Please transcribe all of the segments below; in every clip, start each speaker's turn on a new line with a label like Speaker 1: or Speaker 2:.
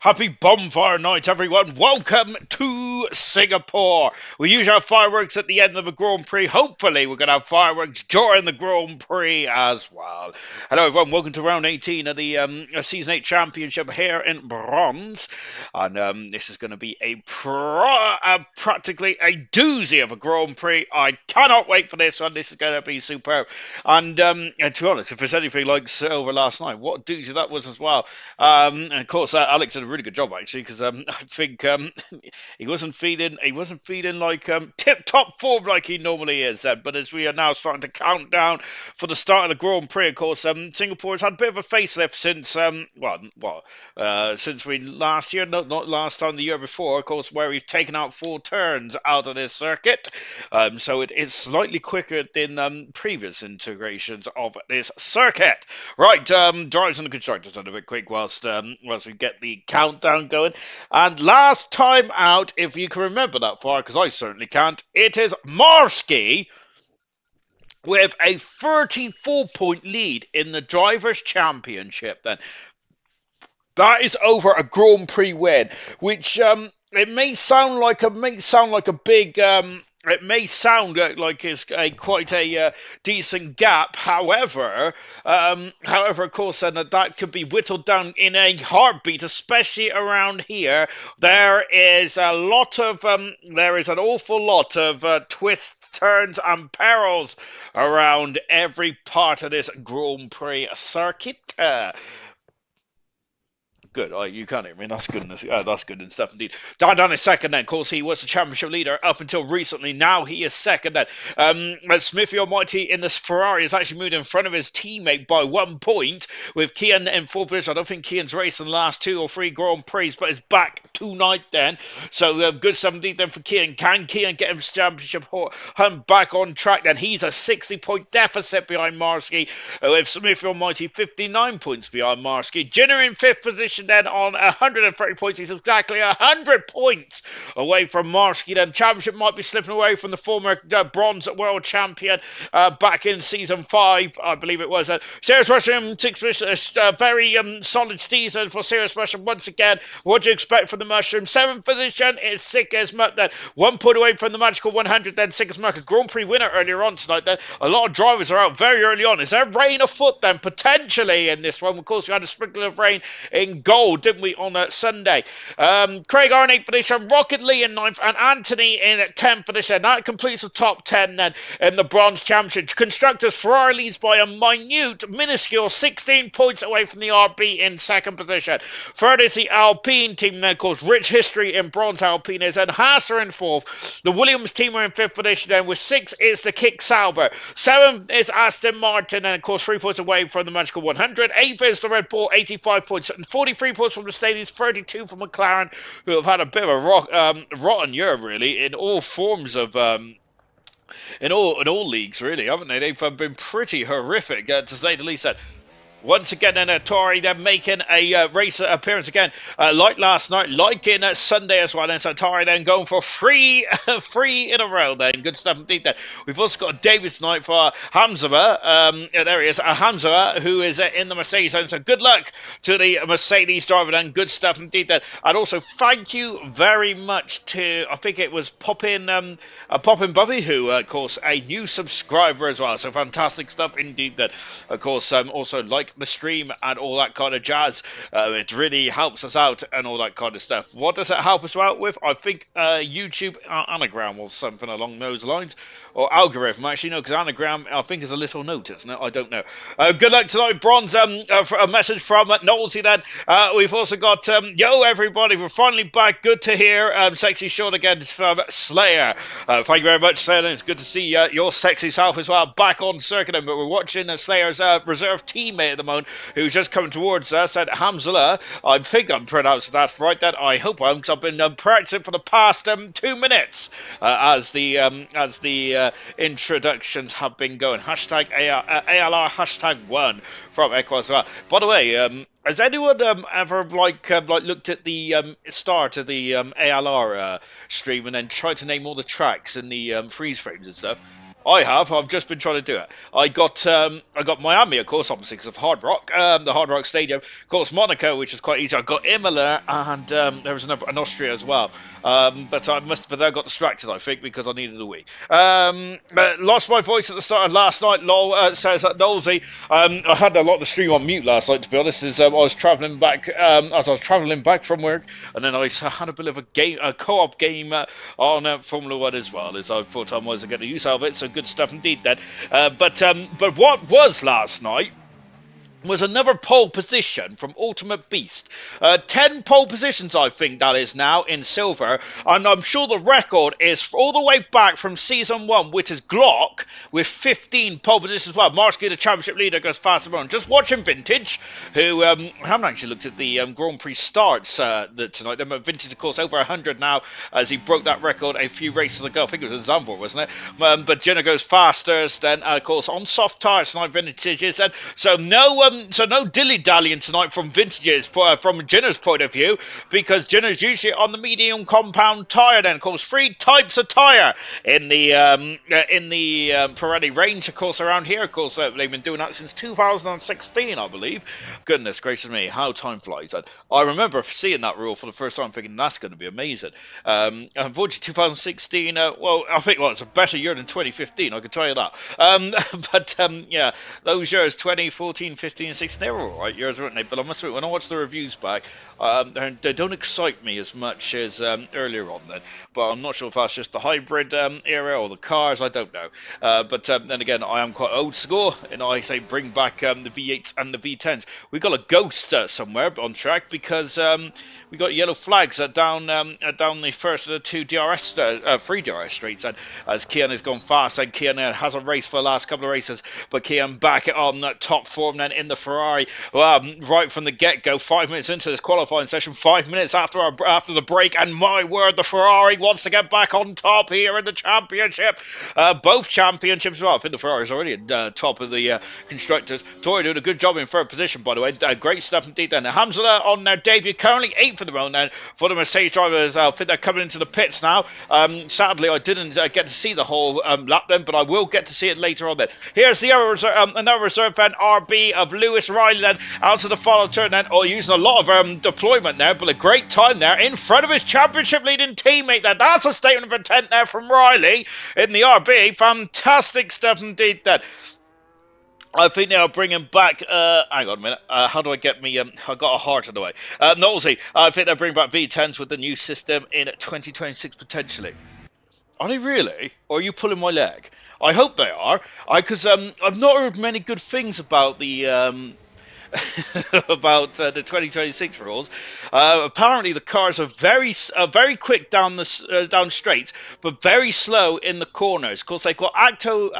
Speaker 1: Happy bonfire night, everyone. Welcome to to Singapore. We usually have fireworks at the end of a Grand Prix. Hopefully, we're going to have fireworks during the Grand Prix as well. Hello, everyone. Welcome to round 18 of the Season 8 Championship here in Bronze. And this is going to be practically a doozy of a Grand Prix. I cannot wait for this one. This is going to be superb. And to be honest, if it's anything like Silver last night, what a doozy that was as well. And of course, Alex did a really good job actually, because I think he wasn't feeling like tip-top form like he normally is. But as we are now starting to count down for the start of the Grand Prix, of course, Singapore has had a bit of a facelift since since we last year, not last time, the year before, of course, where we've taken out 4 turns out of this circuit. So it is slightly quicker than previous integrations of this circuit. Right, drivers and the constructors on a bit quick whilst we get the countdown going. And last time out, if you can remember that far, because I certainly can't, it is Marski with a 34-point lead in the Drivers' Championship. Then that is over a Grand Prix win, which it may sound like a big. It may sound like it's quite a decent gap. However, of course, that could be whittled down in a heartbeat, especially around here. There is an awful lot of twists, turns, and perils around every part of this Grand Prix circuit. Good. Oh, you can't hear me. That's good. That's good and stuff indeed. Down in second then. Of course, he was the championship leader up until recently. Now he is second then. Smithy Almighty in this Ferrari has actually moved in front of his teammate by 1 point, with Kian in fourth position. I don't think Kian's raced in the last 2 or 3 Grand Prix, but is back tonight then. So good stuff indeed then for Kian. Can Kian get his championship hunt back on track then? He's a 60-point deficit behind Marski, with Smithy Almighty 59 points behind Marski. Jenner in 5th position then on 130 points. He's exactly 100 points away from Marski. Then championship might be slipping away from the former bronze world champion back in season 5, I believe it was. Serious Russian 6th position, a very solid season for Serious Russian once again. What do you expect from the Mushroom? 7th position is Sick as Muck then, 1 point away from the magical 100 then. Sick as Muck, a Grand Prix winner earlier on tonight then. A lot of drivers are out very early on. Is there rain afoot then potentially in this one? Of course, we had a sprinkle of rain in gold, didn't we, on Sunday? Craig R in 8th position, Rocket Lee in 9th, and Anthony in 10th position. That completes the top 10 then in the Bronze Championship. Constructors, Ferrari leads by a minuscule 16 points away from the RB in 2nd position. Third is the Alpine team then, of course, rich history in Bronze Alpine is, and Haas are in 4th. The Williams team are in 5th position then, with 6 is the Kick Sauber. 7th is Aston Martin, and of course 3 points away from the magical 100. 8th is the Red Bull, 85 points, and 43 points from the Mercedes, 32 from McLaren, who have had a bit of a rotten year really in all forms of in all leagues really, haven't they? They've been pretty horrific to say the least. Once again, then Tori, they're making a race appearance again, like last night, like in Sunday as well. And so Tori then going for three in a row then. Good stuff indeed then. We've also got a David tonight for Hamza. There he is, Hamza, who is in the Mercedes. And so good luck to the Mercedes driver then. Good stuff indeed then. And also thank you very much to, I think it was Poppin Bubby, who, of course, a new subscriber as well. So fantastic stuff indeed then. Of course, also like the stream and all that kind of jazz. It really helps us out and all that kind of stuff. What does it help us out with? I think YouTube anagram or something along those lines, or algorithm actually. No, because anagram I think is a little note, isn't it? I don't know. Good luck tonight, Bronze. A message from Knowlesy then. We've also got yo everybody, we're finally back. Good to hear. Sexy short again from Slayer. Thank you very much, Slayer. It's good to see your sexy self as well back on circuit. But we're watching Slayer's reserve teammate at the moment, who's just coming towards us at Hamzala. I think I'm pronouncing that right. That I hope I'm, because I've been practicing for the past 2 minutes as the introductions have been going. Hashtag ALR, hashtag 1 from Echo as well. By the way, has anyone ever looked at the start of the ALR stream and then tried to name all the tracks in the freeze frames and stuff? I have. I've just been trying to do it. I got Miami, of course, obviously because of Hard Rock, the Hard Rock Stadium. Of course, Monaco, which is quite easy. I got Imola, and there was another in Austria as well. But I got distracted, I think, because I needed a wee. Lost my voice at the start of last night. Lol says that Nolsey. I had a lot of the stream on mute last night, to be honest. As I was travelling back, from work, and then I had a bit of a co-op game on Formula One as well, as I thought I was going to use out of it. So good stuff indeed. Then, but what was last night was another pole position from Ultimate Beast. 10 pole positions, I think that is now in silver. And I'm sure the record is all the way back from Season 1, which is Glock, with 15 pole positions as well. Marsky, the championship leader, goes faster on. Just watching Vintage, who I haven't actually looked at the Grand Prix starts tonight. Vintage, of course, over 100 now, as he broke that record a few races ago. I think it was in Zandvoort, wasn't it? But Jenner goes faster than, of course, on soft tyres tonight, Vintage is. And so no dilly-dallying tonight from Vintage's, from Jenner's point of view, because Jenner's usually on the medium compound tyre. Then, of course, 3 types of tyre in the Pirelli range, of course, around here. Of course, they've been doing that since 2016, I believe. Goodness gracious me, how time flies. And I remember seeing that rule for the first time, thinking that's going to be amazing. Unfortunately, 2016, I think it's a better year than 2015, I can tell you that. Yeah, those years, 2014, 15, 16, they were alright years, weren't they? But I must admit, when I watch the reviews back, they don't excite me as much as earlier on then. But I'm not sure if that's just the hybrid era or the cars, I don't know. But then again, I am quite old school, and I say bring back the V8s and the V10s. We got a ghost somewhere on track, because we got yellow flags down the first of the 2 DRS, 3 DRS streets, and as Kian has gone fast, and Kian has a race for the last couple of races, but Kian back on top form then in the Ferrari, right from the get-go, 5 minutes into this qualifying session, 5 minutes after the break, and my word, the Ferrari wants to get back on top here in the championship, both championships as well. I think the Ferrari's already at top of the constructors. Tori doing a good job in 3rd position, by the way. Great stuff indeed then. Hamza on their debut, currently 8th at the moment then for the Mercedes drivers. I think they're coming into the pits now. Sadly, I didn't get to see the whole lap then, but I will get to see it later on then. Here's the other another reserve fan, RB of Lewis Riley then, out to the final turn then, using a lot of deployment there, but a great time there in front of his championship leading teammate there. That's a statement of intent there from Riley in the RB. Fantastic stuff indeed then. I think they are bringing back, hang on a minute, how do I get me, I got a heart in the way. Nosey, I think they're bringing back V10s with the new system in 2026 potentially. Are they really? Or are you pulling my leg? I hope they are, because I've not heard many good things about the about the 2026 rules. Apparently, the cars are very quick down down straights, but very slow in the corners. Of course, they've got active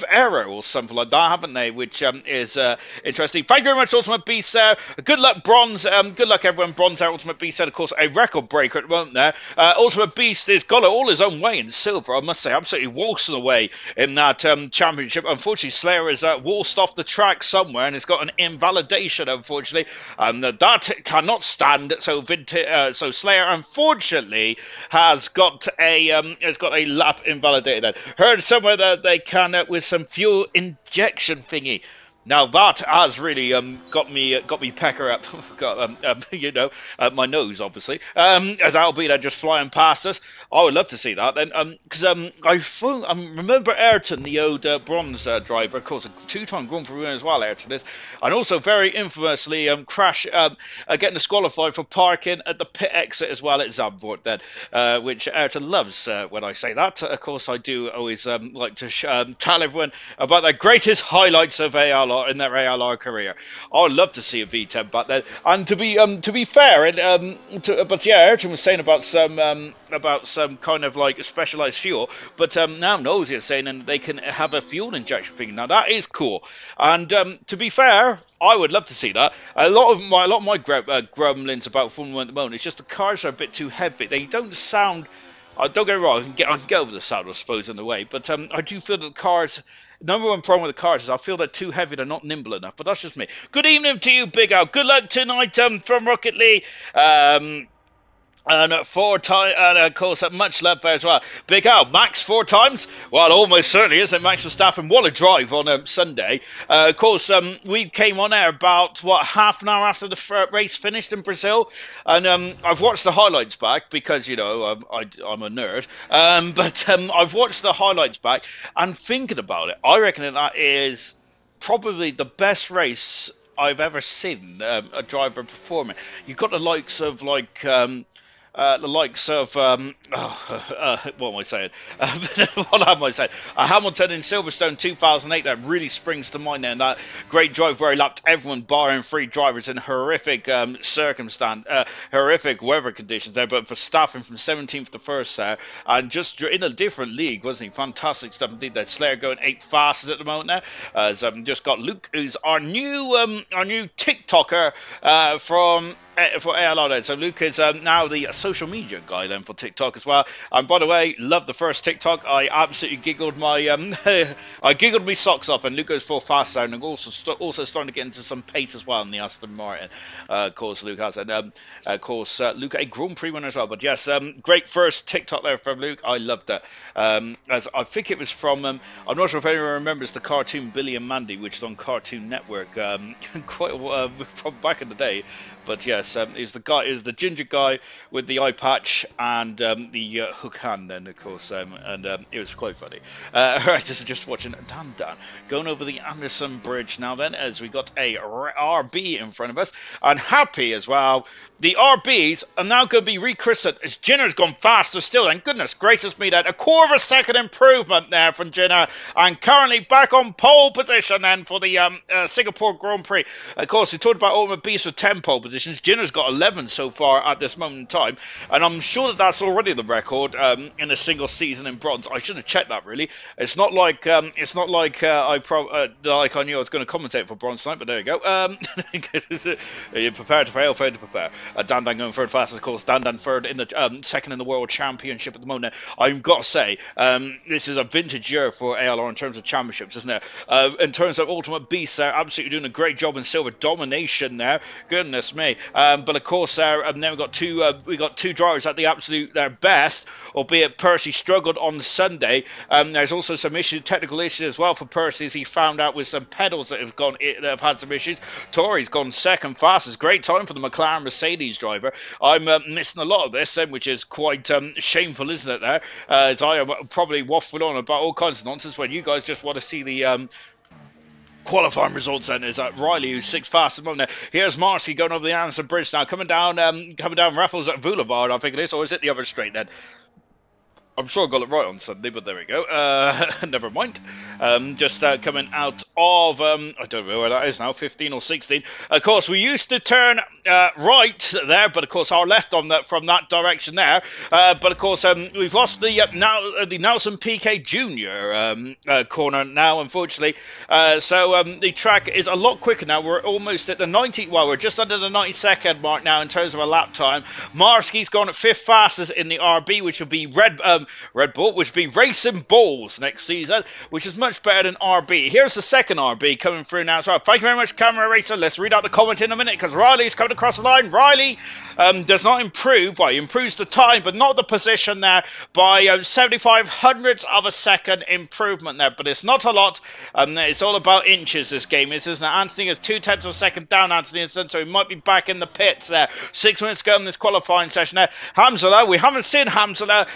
Speaker 1: aero or something like that, haven't they? Which is interesting. Thank you very much, Ultimate Beast there. Good luck, Bronze. Good luck, everyone. Bronze there, Ultimate Beast there. Of course, a record breaker at the moment there. Ultimate Beast has got it all his own way in silver. I must say, absolutely waltzing away in that championship. Unfortunately, Slayer is waltzed off the track somewhere, and it's got an invalidation, unfortunately, that cannot stand. So Slayer, unfortunately, has got a lap invalidated. Heard somewhere that they can with some fuel injection thingy. Now that has really got me pecker up, my nose obviously. As Albina just flying past us, I would love to see that. And because I remember Ayrton, the old bronze driver, of course, a 2-time Grand Prix winner as well. Ayrton is, and also very infamously getting disqualified for parking at the pit exit as well at Zandvoort. Then, which Ayrton loves when I say that. Of course, I do always like to tell everyone about the greatest highlights of ALR in their ALR career. I'd love to see a V10 back then. And to be fair, but yeah, Ayrton was saying about some kind of like specialized fuel. But now Nosey is saying that they can have a fuel injection thing. Now that is cool. And to be fair, I would love to see that. A lot of my grumblings about Formula 1 at the moment is just the cars are a bit too heavy. They don't sound. Don't get me wrong. I can get over the sound, I suppose, in a way. But I do feel that the cars. Number one problem with the cars is I feel they're too heavy, they're not nimble enough, but that's just me. Good evening to you, Big Al. Good luck tonight from Rocket League. And 4 times, and of course, much love there as well. Big Al, Max 4 times. Well, almost certainly isn't Max Verstappen. What a drive on Sunday. Of course, we came on air about half an hour after the race finished in Brazil, and I've watched the highlights back because I'm a nerd. But I've watched the highlights back and thinking about it, I reckon that is probably the best race I've ever seen a driver performing. You've got the likes of what am I saying? What am I saying? Hamilton in Silverstone 2008, that really springs to mind there. And that great drive where he lapped everyone, barring 3 drivers in horrific horrific weather conditions there. But for Verstappen from 17th to 1st there, and just in a different league, wasn't he? Fantastic stuff indeed. That Slayer going 8 fastest at the moment there. Just got Luke, who's our new TikToker for ALR then. So Luke is now the social media guy then for TikTok as well. And by the way, love the first TikTok. I absolutely giggled my I giggled my socks off, and Luke goes 4 fast down, and also starting to get into some pace as well in the Aston Martin. Of course, Luke has, and Luke a Grand Prix winner as well. But yes, great first TikTok there from Luke. I loved it. As I think it was from I'm not sure if anyone remembers the cartoon Billy and Mandy, which is on Cartoon Network from back in the day. But yes, is the ginger guy with the eye patch and the hook hand then, of course, and it was quite funny. Alright, just watching Dan going over the Anderson Bridge now then, as we got a RB in front of us, and happy as well. The RBs are now going to be rechristened as Jenner's gone faster still, and goodness gracious me, that a quarter of a second improvement there from Jenner, and currently back on pole position then for the Singapore Grand Prix. Of course, we talked about Ultimate Beast with 10 pole positions. Jenner's got 11 so far at this moment in time, and I'm sure that that's already the record in a single season in bronze. I should have checked that really. It's not like I knew I was going to commentate for bronze tonight, but there you go. You're prepared to fail, failed to prepare. Dan going third fastest, of course. Dan third in the second in the World Championship at the moment. I've got to say, this is a vintage year for ALR in terms of championships, isn't it? In terms of Ultimate Beast, they're absolutely doing a great job in silver domination there. Goodness me. But of course, and then we got two drivers at the absolute their best, albeit Percy struggled on Sunday. There's also some technical issues as well for Percy, as he found out with some pedals that have had some issues. Tori's gone second fastest. Great time for the McLaren Mercedes driver. I'm missing a lot of this, which is quite shameful, isn't it? There, as I am probably waffling on about all kinds of nonsense when you guys just want to see the qualifying results. Then is Riley, who's 6th fastest at the moment. Here's Marcy going over the Anderson Bridge now, coming down Raffles at Boulevard, I think it is, or is it the other straight then? I'm sure I got it right on Sunday, but there we go. Never mind. Just coming out of, I don't know where that is now, 15 or 16. Of course, we used to turn right there, but of course our left from that direction there. But of course, we've lost the Nelson Piquet Jr. Corner now, unfortunately. So the track is a lot quicker now. We're almost at the 90, well, we're just under the 90-second mark now in terms of a lap time. Marsky's gone at 5th fastest in the RB, which will be Red Bull, which will be Racing Bulls next season, which is much better than RB. Here's the second RB coming through now as well. Thank you very much, Camera Racer. Let's read out the comment in a minute, because Riley's coming across the line. Riley does not improve. Well, he improves the time, but not the position there by 75 hundredths of a second improvement there. But it's not a lot. It's all about inches, this game is, isn't it? Anthony is 2/10 of a second down, Anthony, so he might be back in the pits there. 6 minutes ago in this qualifying session there. Hamzala, we haven't seen Hamzala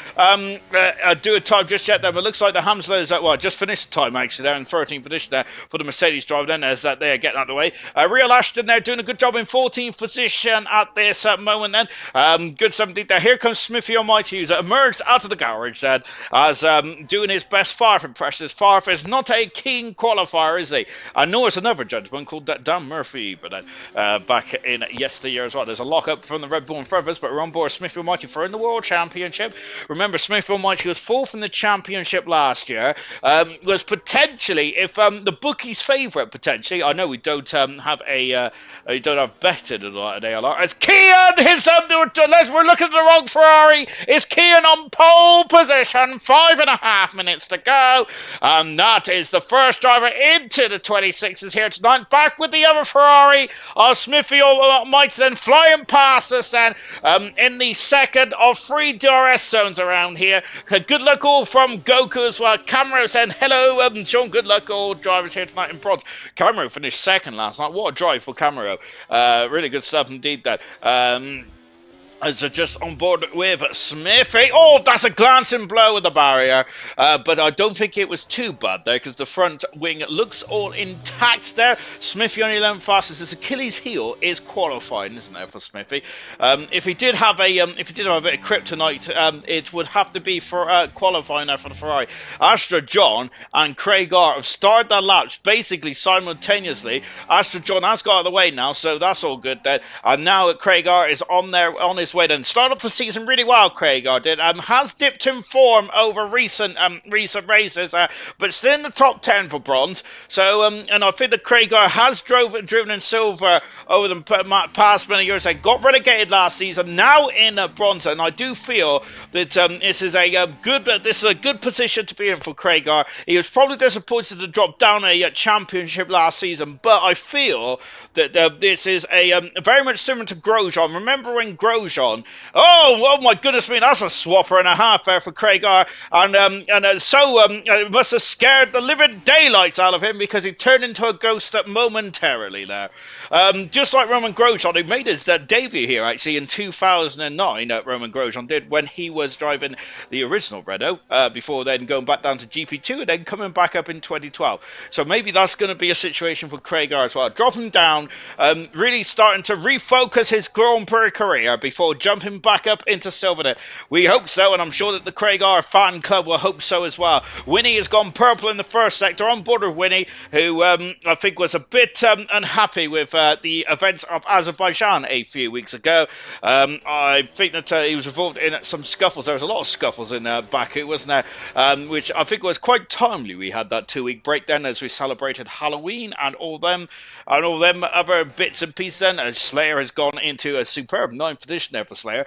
Speaker 1: do a time just yet there, but it looks like the Hamzala is just finished the time actually there in 13th position there for the Mercedes driver then, as they are getting out of the way. Real Ashton there doing a good job in 14th position at this moment then. Good 17th there. Here comes Smithy Almighty, who's emerged out of the garage then, as doing his best Farf impressions. Farf is not a keen qualifier, is he? And nor is another gentleman called Dan Murphy, but back in yesteryear as well. There's a lock up from the Red Bull in front of us, but we're on board Smithy Almighty for in the World Championship. Remember, Smith Smith Almighty was fourth in the championship last year. Was potentially, if the bookies' favourite, potentially. I know we don't have a we don't have betted at ALR. It's Kian. We're looking at the wrong Ferrari. It's Kian on pole position. 5.5 minutes to go, and that is the first driver into the 26s here tonight. Back with the other Ferrari. Smithy Almighty then flying past us then in the second of 3 DRS zones around here. Good luck all from Goku as well. Camero saying hello, Sean. Good luck all drivers here tonight in bronze. Camero finished second last night. What a drive for Camero. Really good stuff indeed that. So just on board with Smithy. Oh, that's a glancing blow with the barrier. But I don't think it was too bad there because the front wing looks all intact there. Smithy only 11 fastest. His Achilles heel is qualifying, isn't there, for Smithy? If he did have a bit of kryptonite, it would have to be for qualifying there for the Ferrari. Astra John and Craig R have started their laps basically simultaneously. Astra John has got out of the way now, so that's all good there. And now Craig R is on his way then. Started off the season really well, Craig did. Has dipped in form over recent races, but still in the top 10 for bronze. So, and I think that Craig has driven in silver over the past many years. They got relegated last season, now in bronze, and I do feel that this is a good position to be in for Craig. He was probably disappointed to drop down a championship last season, but I feel that this is a very much similar to Grosjean. Remember when Grosjean? Oh my goodness me, that's a swapper and a half there for Craig R. And it must have scared the living daylights out of him because he turned into a ghost momentarily there. Just like Roman Grosjean, who made his debut here actually in 2009. Roman Grosjean did when he was driving the original Renault before then going back down to GP2 and then coming back up in 2012. So maybe that's going to be a situation for Craig R as well. Dropping down, really starting to refocus his Grand Prix career before jumping back up into silver. We hope so, and I'm sure that the Craig R fan club will hope so as well. Winnie has gone purple in the first sector, on board with Winnie, who I think was a bit unhappy with the events of Azerbaijan a few weeks ago. I think that he was involved in some scuffles. There was a lot of scuffles in Baku, wasn't there? Which I think was quite timely. We had that 2-week break then as we celebrated Halloween and all them other bits and pieces then. Slayer has gone into a superb 9th position there for Slayer.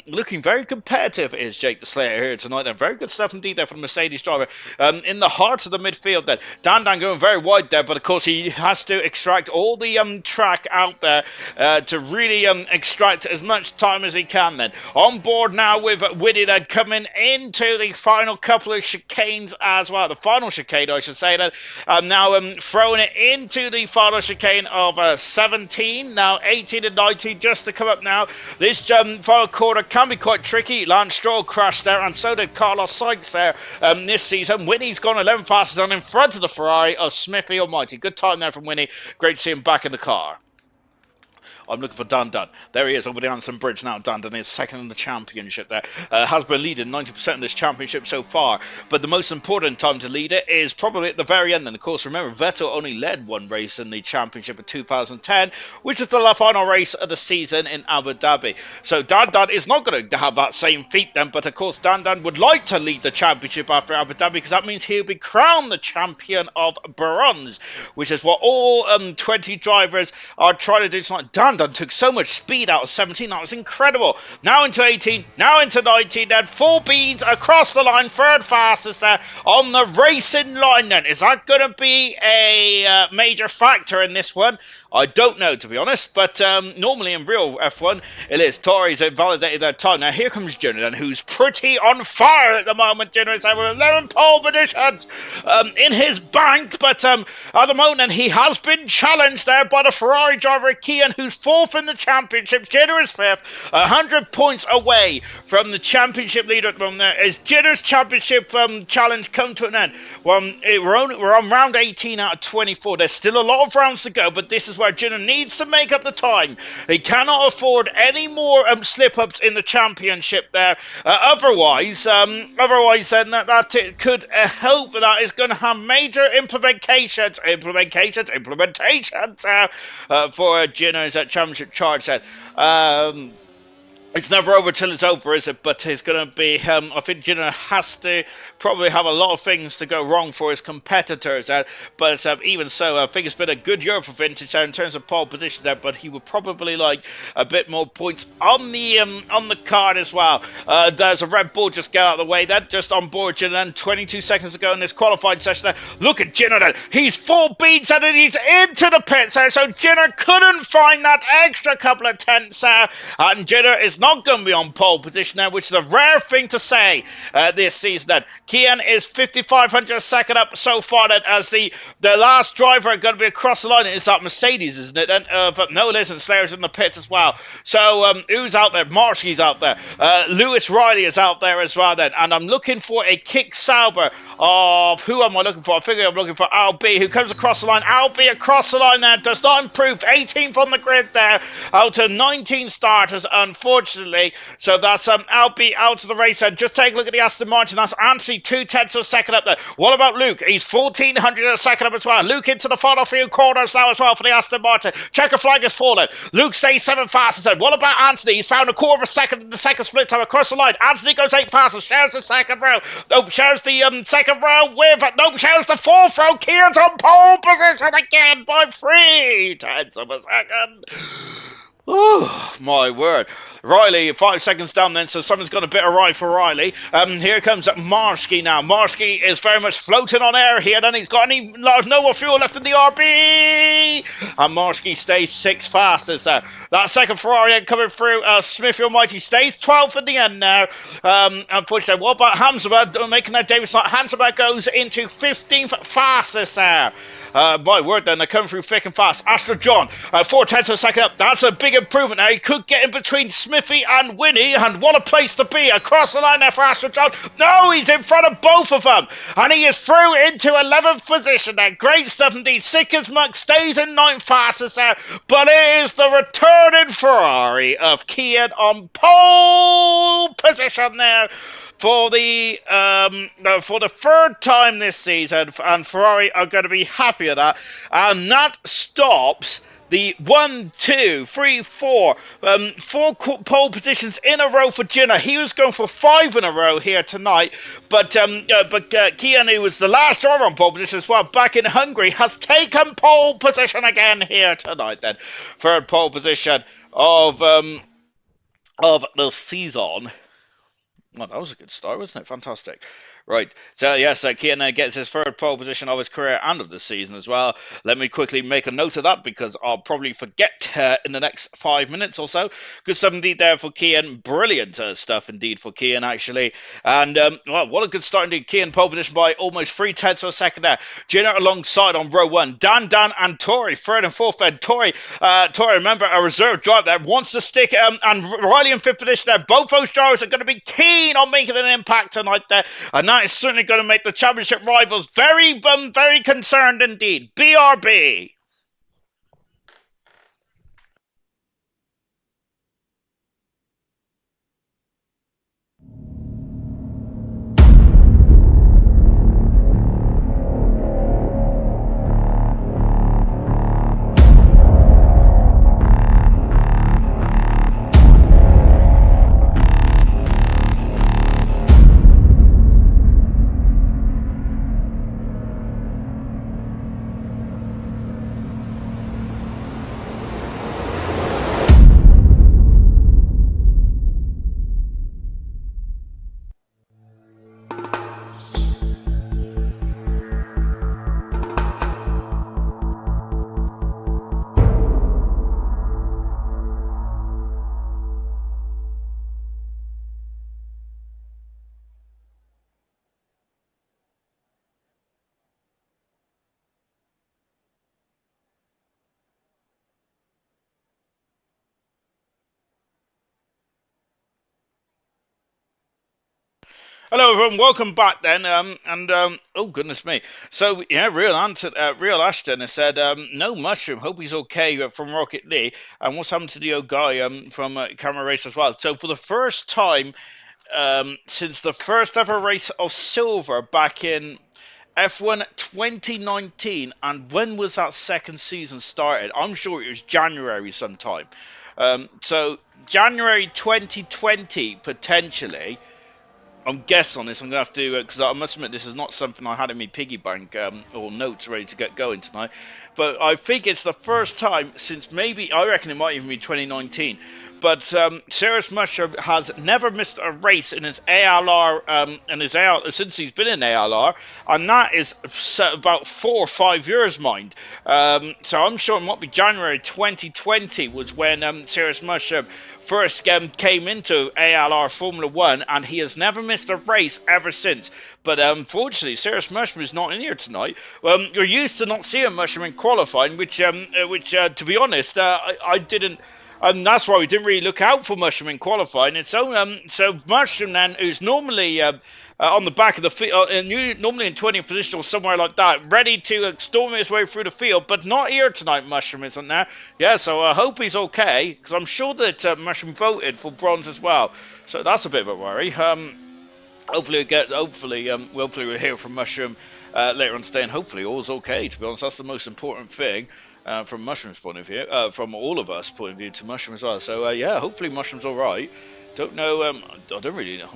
Speaker 1: Looking very competitive is Jake the Slayer here tonight, and very good stuff indeed there for the Mercedes driver. In the heart of the midfield then, Dan going very wide there, but of course he has to extract all the track out there to really extract as much time as he can then. On board now with Whitty then coming into the final couple of chicanes as well. The final chicane, I should say, that now throwing it into the final chicane of 17, now 18 and 19 just to come up now. This final quarter can be quite tricky. Lance Stroll crashed there, and so did Carlos Sainz there this season. Winnie's gone 11 fastest on in front of the Ferrari of Smithy Almighty. Good time there from Winnie. Great to see him back in the car. I'm looking for Dan. There he is over the Anson Bridge now. Dan is second in the championship there. Has been leading 90% in this championship so far. But the most important time to lead it is probably at the very end. And of course, remember, Vettel only led one race in the championship in 2010, which is the final race of the season in Abu Dhabi. So Dan is not going to have that same feat then. But of course, Dan would like to lead the championship after Abu Dhabi because that means he'll be crowned the champion of bronze, which is what all 20 drivers are trying to do tonight. Dan took so much speed out of 17. That was incredible. Now into 18, now into 19 then. 4 beans across the line, third fastest there on the racing line then. Is that going to be a major factor in this one? I don't know, to be honest, but normally in real F1, it is. Tories have validated their time. Now, here comes Jonathan, who's pretty on fire at the moment. Jonathan's having 11 pole positions in his bank, but at the moment, he has been challenged there by the Ferrari driver, Kian, who's 4th in the championship. Jenner is 5th, 100 points away from the championship leader at the moment. There is Jenner's championship challenge come to an end. We're on round 18 out of 24. There's still a lot of rounds to go, but this is where Jenner needs to make up the time. He cannot afford any more slip-ups in the championship there. Otherwise, then that it could help. That is going to have major implementations for Jenner's championship charge set. It's never over till it's over, is it? But it's going to be, I think Jenner has to probably have a lot of things to go wrong for his competitors. But even so, I think it's been a good year for Vintage in terms of pole position there. But he would probably like a bit more points on the card as well. There's a Red Bull just get out of the way. That just on board Jenner. And 22 seconds ago in this qualifying session there. Look at Jenner then. He's full beats and he's into the pits there. So Jenner couldn't find that extra couple of tenths there. And Jenner is not going to be on pole position now, which is a rare thing to say this season then. Kian is 5,500 second up so far then, as the last driver going to be across the line is that Mercedes, isn't it? And, but no, listen, Slayer's in the pits as well. So who's out there? Marsky's out there. Lewis Riley is out there as well then. And I'm looking for a Kick Sauber of, who am I looking for? I think I'm looking for Albie, who comes across the line. Albie across the line there, does not improve. 18th on the grid there, out of 19 starters, unfortunately. So that's Albie out of the race. And just take a look at the Aston Martin. That's Anthony, 2/10 of a second up there. What about Luke? He's 1,400 a second up as well. Luke into the final few corners now as well for the Aston Martin. Checker flag has fallen. Luke stays 7 fastest. What about Anthony? He's found a quarter of a second in the second split time across the line. Anthony goes 8 fastest. Shares the second row. Nope, shares the second row with... Nope, shares the fourth row. Kian's on pole position again by 3/10 of a second. Oh, my word. Riley, 5 seconds down then, so someone's got a bit of ride for Riley. Here comes Marsky now. Marsky is very much floating on air here, then he's got no more fuel left in the RB. And Marsky stays 6 fastest there. That second Ferrari coming through, Smithy Almighty stays 12th in the end now. Unfortunately, what about Hamza making that Davis slot? Hamza goes into 15th fastest there. My word then, they're coming through thick and fast. Astro John, 4/10 of a second up. That's a big improvement now. He could get in between Smithy and Winnie, and what a place to be. Across the line there for Astro John. No, he's in front of both of them. And he is through into 11th position there. Great stuff indeed. Sick as muck stays in 9th fastest there. But it is the returning Ferrari of Kian on pole position there for the third time this season, and Ferrari are going to be happy at that. And that stops the 4 pole positions in a row for Jenner. He was going for 5 in a row here tonight, but Kian, who was the last driver on pole position as well back in Hungary, has taken pole position again here tonight. Then third pole position of the season. Well, that was a good start, wasn't it? Fantastic. Right, so yes, Kian gets his third pole position of his career and of the season as well. Let me quickly make a note of that because I'll probably forget in the next 5 minutes or so. Good stuff indeed there for Kian. Brilliant stuff indeed for Kian, actually. And, well, what a good start indeed. Kian pole position by almost 3/10 of a second there. Jenner alongside on row 1. Dan, and Tori, third and fourth. And Tori, remember, a reserve driver there, wants to stick, and Riley in 5th position there. Both those drivers are going to be keen on making an impact tonight there. And that is certainly going to make the championship rivals very concerned indeed. BRB. Hello everyone, welcome back then, oh goodness me. So, yeah, Real Ashton has said, no mushroom, hope he's okay from Rocket Lee, and what's happened to the old guy from Camera Race as well. So, for the first time, since the first ever race of silver back in F1 2019, and when was that second season started? I'm sure it was January sometime. So January 2020, potentially. I'm guessing on this. I'm going to have to, because I must admit, this is not something I had in my piggy bank or notes ready to get going tonight. But I think it's the first time since maybe, I reckon it might even be 2019. But Serious Mushroom has never missed a race in his ALR, since he's been in ALR, and that is about 4 or 5 years, mind. So I'm sure it might be January 2020 was when Serious Mushroom first came into ALR Formula 1, and he has never missed a race ever since. But unfortunately, Serious Mushroom is not in here tonight. You're used to not seeing Mushroom in qualifying, which to be honest, I didn't. And that's why we didn't really look out for Mushroom in qualifying. And so Mushroom then, who's normally on the back of the field, normally in 20th position or somewhere like that, ready to storm his way through the field, but not here tonight. Mushroom isn't there. Yeah, so I hope he's okay, because I'm sure that Mushroom voted for bronze as well. So that's a bit of a worry. Hopefully we'll hear from Mushroom later on today, and hopefully all's okay. To be honest, that's the most important thing. From Mushroom's point of view, from all of us point of view to Mushroom as well. So yeah, hopefully Mushroom's all right. Don't know. I don't really know.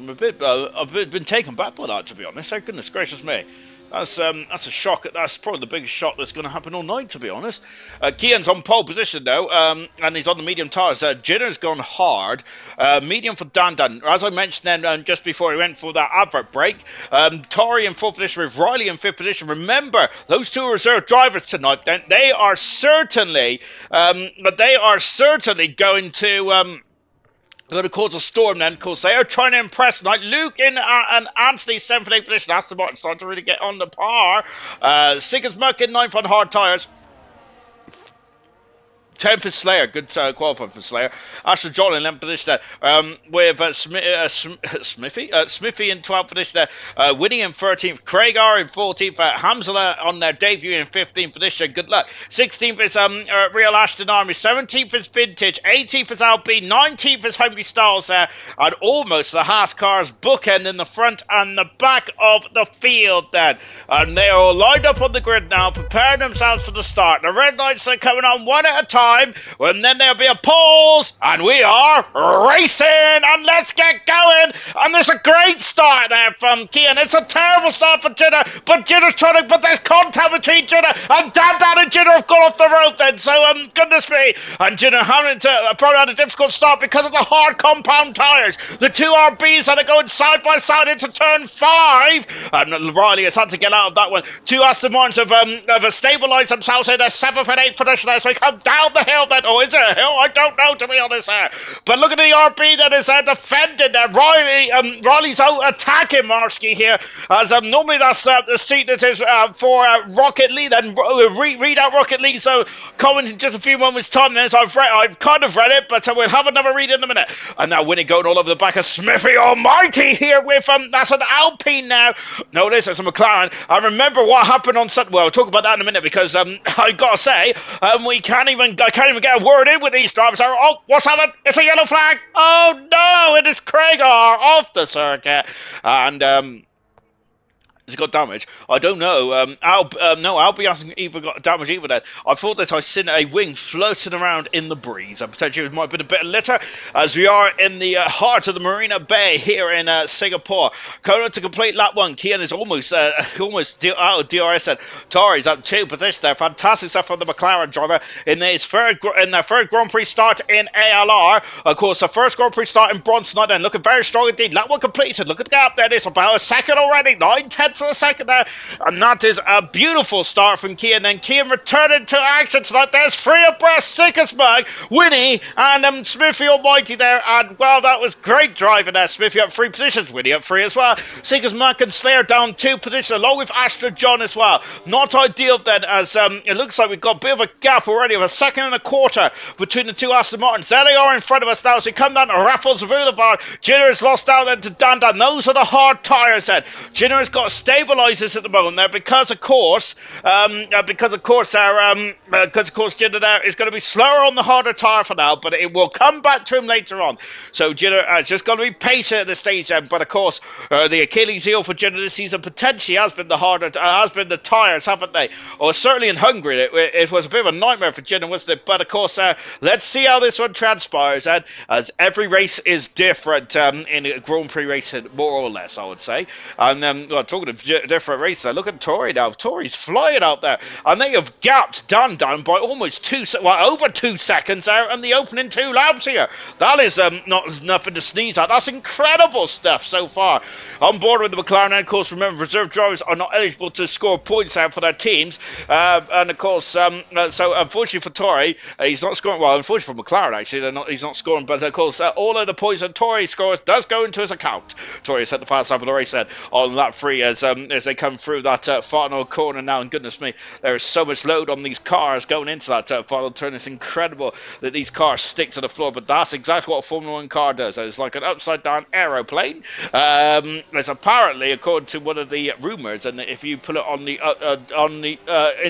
Speaker 1: I've been taken back by that, to be honest. Oh, goodness gracious me. That's a shock. That's probably the biggest shock that's going to happen all night, to be honest. Kian's on pole position now, and he's on the medium tires. Jinner's gone hard. Medium for Dan. As I mentioned then, just before he went for that advert break, Tori in 4th position with Riley in 5th position. Remember, those two reserve drivers tonight, then they are certainly going to cause a storm then, because they are trying to impress tonight. Luke in and Anthony 7th and 8th position. Aston Martin starting to really get on the par. Sigurdsmuck in 9th on hard tyres. 10th for Slayer, good qualifying for Slayer. Asher John in 11th position with Smithy in 12th position Winnie in 13th, Craig R in 14th, Hamzala on their debut in 15th position. Good luck. 16th is Real Ashton Army, 17th is Vintage, 18th is LB, 19th is Henry Styles there, and almost the Haas cars bookend in the front and the back of the field then. And they are all lined up on the grid now, preparing themselves for the start. The red lights are coming on one at a time. And then there'll be a pause, and we are racing, and let's get going. And there's a great start there from Kian. It's a terrible start for Jinner, but Jinner's trying to, but there's contact between Jinner and Dan and Jinner have gone off the road then. So goodness me, and Jinner having to probably had a difficult start because of the hard compound tyres. The two RBs that are going side by side into turn 5, and Riley has had to get out of that one. Two Aston Martins have stabilised themselves in their 7th and 8th position as they come down the hill then. Oh, is it a hill? I don't know, to be honest there. But look at the RB that is defending there. Riley's out attacking Marsky here, as normally that's the seat that is for Rocket League. Then read out Rocket League, so comment in just a few moments time then. So I've kind of read it, but we'll have another read in a minute. And now Winnie going all over the back of Smithy Almighty here with that's an Alpine now. No, this is a McLaren. I remember what happened on Sunday. Well, I'll talk about that in a minute, because I gotta say, I can't even get a word in with these drivers. Oh, what's happened? It's a yellow flag. Oh no, it is Craig R off the circuit, and has he got damage? I don't know. No, Albie hasn't even got damage either then. I thought that I seen a wing floating around in the breeze. Potentially it might have been a bit of litter, as we are in the heart of the Marina Bay here in Singapore. Going to complete lap 1. Kian is almost out of DRS then. Tori's up 2 positions there. Fantastic stuff from the McLaren driver in their third Grand Prix start in ALR. Of course, the first Grand Prix start in bronze tonight then. Looking very strong indeed. Lap 1 completed. Look at the gap there. It is about a second already. 9/10 to a second there, and that is a beautiful start from Kian. Then Kian returning to action tonight. There's 3 abreast, Sigurdsmuck, Winnie, and Smithy Almighty there, and well, that was great driving there. Smithy up 3 positions, Winnie up 3 as well. Sigurdsmuck and Slayer down 2 positions, along with Astra John as well. Not ideal then, as it looks like we've got a bit of a gap already of a second and a quarter between the two Aston Martins. There they are in front of us now as we come down to Raffles Boulevard. Jinner has lost out then to Dan. Those are the hard tyres then. Jinner has got stabilizes at the moment there because of course Jinder there is going to be slower on the harder tire for now, but it will come back to him later on. So Jinder just got to be patient at this stage then. But of course, the Achilles heel for Jinder this season potentially has been the tires, haven't they? Or certainly in Hungary, it was a bit of a nightmare for Jinder, wasn't it? But of course, let's see how this one transpires. And as every race is different in a Grand Prix racing, more or less, I would say. And talking of different races, look at Tori now. Tori's flying out there, and they have gapped Dan down by almost over 2 seconds there in the opening 2 laps here. That is not nothing to sneeze at. That's incredible stuff so far. On board with the McLaren, and of course, remember, reserve drivers are not eligible to score points out for their teams. And of course, so unfortunately for Tori, he's not scoring. Well, unfortunately for McLaren, actually, he's not scoring. But of course, all of the points that Tori scores does go into his account. Tori set the fast lap of the race then on lap 3 as they come through that final corner now. And goodness me, there is so much load on these cars going into that final turn. It's incredible that these cars stick to the floor, but that's exactly what a Formula 1 car does. It's like an upside down aeroplane. It's apparently, according to one of the rumours, and if you put it on the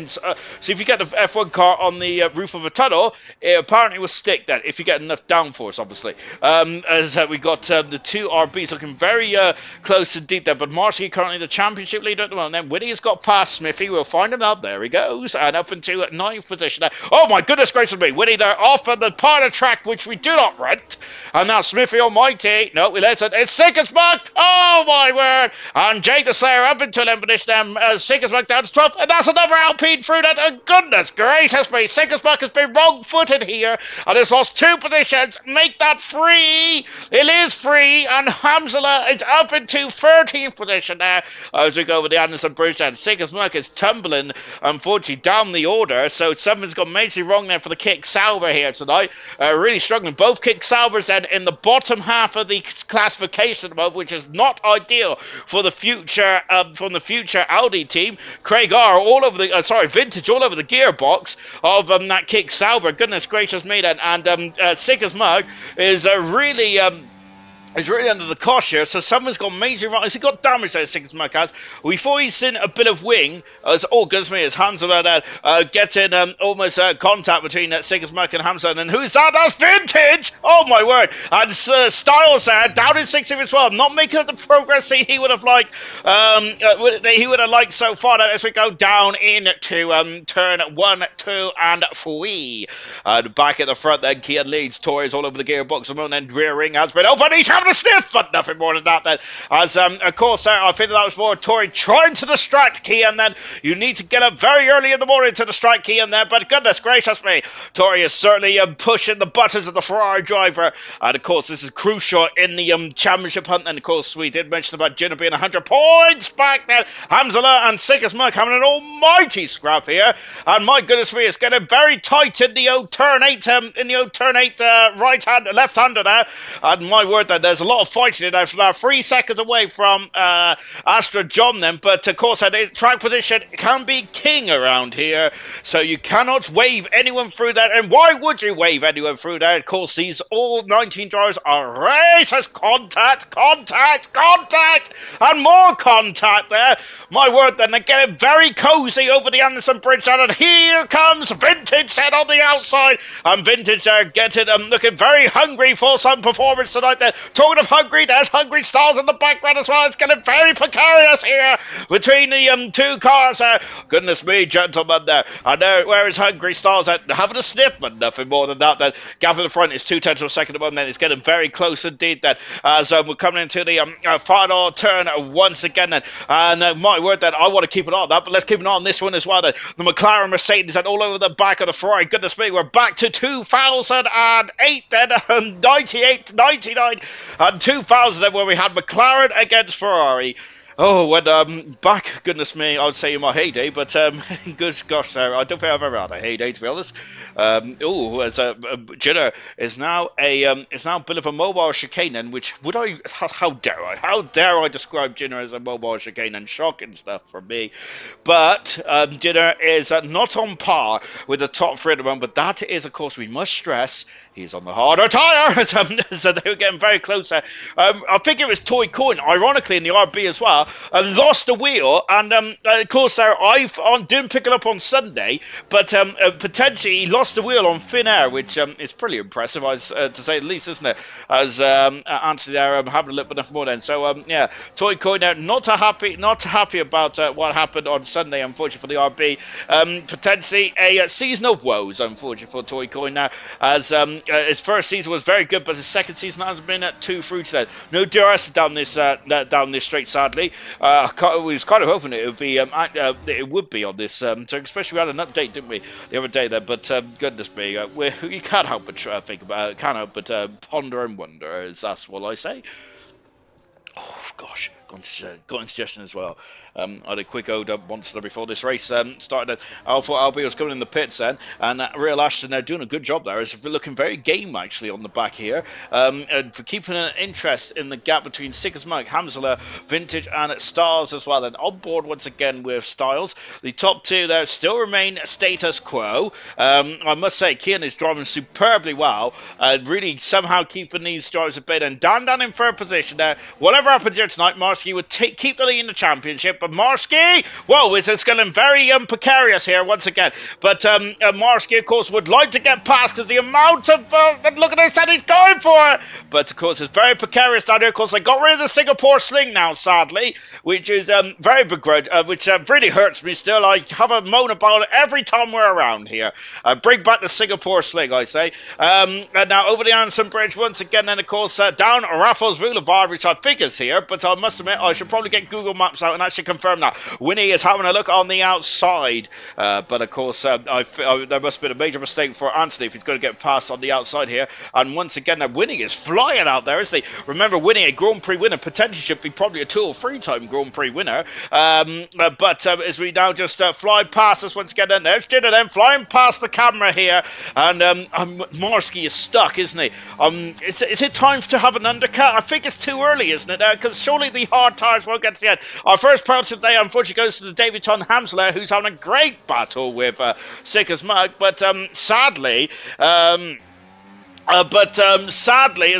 Speaker 1: so if you get the F1 car on the roof of a tunnel, it apparently will stick then if you get enough downforce, obviously. As we got the 2 RBs looking very close indeed there, but Marcy currently the championship leader at the moment. Then Winnie has got past Smithy. We'll find him out. There he goes, and up into 9th position there. Oh my goodness gracious me, Winnie there off on the part of track which we do not rent, and now Smithy Almighty, no, we listen, it's Sickensmuck, oh my word, and Jake the Slayer up into 11th position, Sickensmuck down to 12th, and that's another Alpine through that, and goodness gracious me, Sickensmuck has been wrong-footed here, and has lost 2 positions, make that 3, it is 3, and Hamzala is up into 13th position there, as we go over the Anderson Bridge, and Sickensmuck is tumbling, unfortunately, down the order, so something's gone majorly wrong there for the Kick Sauber here tonight, really struggling, both Kick Saubers then in the bottom half of the classification mode, which is not ideal for the future from the future Audi team. Craig R all over the Vintage all over the gearbox of that Kick Sauber. Goodness gracious me then, and Sick as Mug is really He's really under the cosh here, so someone's got major wrong. Has he got damage there, Sickensmuck has? Before he's in a bit of wing, as goodness me, his hands are there, getting almost contact between Sickensmuck and Hamza. And who's that? That's Vintage! Oh my word! And Styles there, down in 16th as well, not making the progress he would have liked. He would have liked so far as we go down into turn 1, 2, and 3. And back at the front then, Kian leads. Tori's all over the gearbox, and then rear ring has been open. He's having a sniff, but nothing more than that then. As, of course, I think that was more Tori trying to distract Kian then. You need to get up very early in the morning to distract Kian there, but goodness gracious me, Tori is certainly pushing the buttons of the Ferrari driver. And, of course, this is crucial in the championship hunt. And, of course, we did mention about Jinder being 100 points back there. Hamzala and Sickensmuck having an almighty scrap here. And, my goodness me, it's getting very tight in the old turn 8, left-hander there. And, my word, there's a lot of fighting in there. So now 3 seconds away from Astra John then, but of course track position can be king around here, so you cannot wave anyone through there. And why would you wave anyone through there? Of course, these all 19 drivers are racers. Contact, and more contact there. My word, then they're getting very cozy over the Anderson Bridge, and here comes Vintage head on the outside, and Vintage there getting looking very hungry for some performance tonight there. Talking of hungry, there's Hungry Stars in the background as well. It's getting very precarious here between the 2 cars there. Goodness me, gentlemen there. And there, where is Hungry Stars at? Having a sniff, but nothing more than that then. Gap in the front is 0.2 of a second above, then it's getting very close indeed then. As we're coming into the final turn once again then. And my word then, I want to keep an eye on that, but let's keep an eye on this one as well then. The McLaren Mercedes and all over the back of the Ferrari. Goodness me, we're back to 2008 then. 98, 99 and 2000 then, where we had McLaren against Ferrari. Oh, when back, goodness me, I would say in my heyday, but good gosh, sir, I don't think I've ever had a heyday, to be honest. Jinder is now a bit of a mobile chicane, and which how dare I describe Jinder as a mobile chicane, and shocking stuff from me. But Jinder is not on par with the top 3 at the moment, but that is, of course, we must stress, he's on the harder tyre. So they were getting very close there. I think it was Toy Coin, ironically, in the RB as well, now, lost the wheel, and of course, I didn't pick it up on Sunday, but potentially he lost the wheel on thin air, which is pretty impressive, to say the least, isn't it? As Anthony there having a little bit more then. So yeah, Toy Coin there, not happy about what happened on Sunday, unfortunately for the RB. Potentially a season of woes, unfortunately for Toy Coin now, as his first season was very good, but his second season has been too fruity then. No DRS down this straight, sadly. We was kind of hoping it would be on this, so especially we had an update, didn't we, the other day there, but goodness me, you can't help but think about it, can't help but ponder and wonder, as that's what I say. Oh gosh, got indigestion as well. I had a quick ode monster before this race started. I thought Albie was coming in the pits then, and Real Ashton, they're doing a good job there. It's looking very game actually on the back here, and for keeping an interest in the gap between Sickers Monk, Hamzala, Vintage, and Styles as well. And on board once again with Styles. The top two there still remain status quo. I must say, Kian is driving superbly well, really somehow keeping these drivers at bay. And Dan in third position there. Whatever happens here tonight, Marsky would keep the lead in the championship. But Marsky, whoa, it's getting very precarious here once again. But Marsky, of course, would like to get past because the amount of look at this, and he's going for it. But of course, it's very precarious down here. Of course, they got rid of the Singapore sling now, sadly, which is very begrudged, which really hurts me still. I have a moan about it every time we're around here. Bring back the Singapore sling, I say. And now over the Anderson Bridge once again, then of course down Raffles Boulevard, which I think is here. But I must admit, I should probably get Google Maps out and actually confirm that. Winnie is having a look on the outside, but of course there must have been a major mistake for Anthony if he's going to get past on the outside here. And once again, Winnie is flying out there, isn't he? Remember, Winnie, a Grand Prix winner, potentially should be probably a 2 or 3 time Grand Prix winner. But as we now just fly past us once again, and there's Jenna then flying past the camera here, and Marsky is stuck, isn't he? Is it time to have an undercut? I think it's too early, isn't it? Because surely the hard tires won't get to the end. Our first penalty today, unfortunately, goes to the Davidson Hamsler, who's having a great battle with Sickers Mug, but sadly, as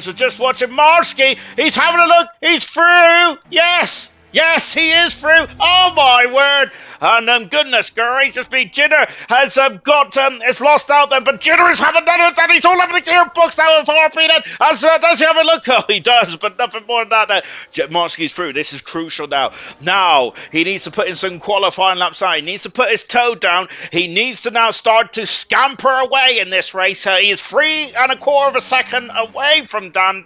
Speaker 1: we're just watching Marsky, he's having a look, he's through, yes, he is through, oh my word. And goodness gracious me, Jinner has has lost out then, but Jinner is having none of it, and he's all over the gearbox now with RP then. Does he have a look? Oh, he does, but nothing more than that. Marsky's through. This is crucial now. Now, he needs to put in some qualifying laps now. He needs to put his toe down. He needs to now start to scamper away in this race. He is 3 1/4 seconds away from Dan,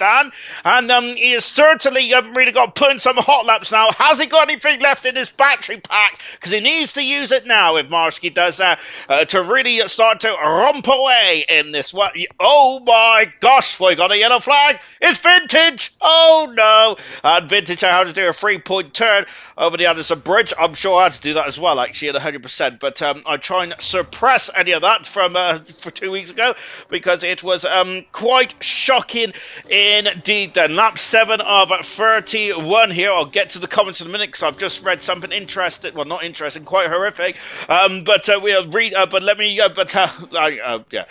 Speaker 1: and he has certainly really got to put in some hot laps now. Has he got anything left in his battery pack? Because he needs to use it now if Marsky does to really start to romp away in this one. Oh my gosh, we got a yellow flag. It's Vintage. Oh no. And Vintage, I had to do a 3-point turn over the Anderson Bridge. I'm sure I had to do that as well, actually, at 100%. But I try and suppress any of that from for 2 weeks ago, because it was quite shocking indeed. Then lap 7 of 31 here. I'll get to the comments in a minute because I've just read something interesting. Well, not interesting, quite horrific. We'll read. But let me. Yeah.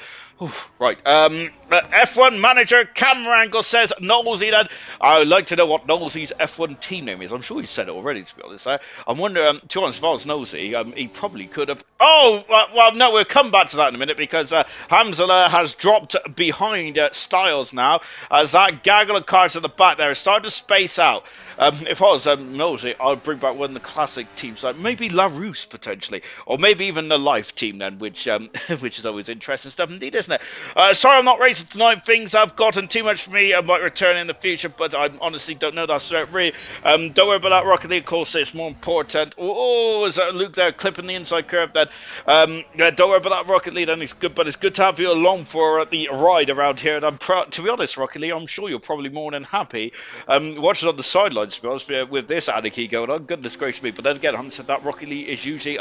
Speaker 1: Right. F1 manager camera angle says Knowlesy. Then I would like to know what Knowlesy's F1 team name is. I'm sure he said it already, to be honest. I wonder. To be honest, if I was Knowlesy, he probably could have. Oh well, no, we'll come back to that in a minute, because Hamzala has dropped behind Styles now, as that gaggle of cars at the back there is starting to space out. If I was Knowlesy, I'd bring back one of the classic teams, like maybe La Rousse potentially, or maybe even the Life team then, which is always interesting stuff indeed, isn't it? Sorry I'm not racing tonight. Things have gotten too much for me. I might return in the future, but I honestly don't know. That's really. Don't worry about that, Rocket League. Of course, it's more important. Oh, is that Luke there clipping the inside curve then? Don't worry about that, Rocket League. And it's good, but it's good to have you along for the ride around here. And I'm proud, to be honest, Rocket League, I'm sure you're probably more than happy watching on the sidelines, to be honest, with this anarchy going on. Goodness gracious me. But then again, I haven't said that. Rocket League is usually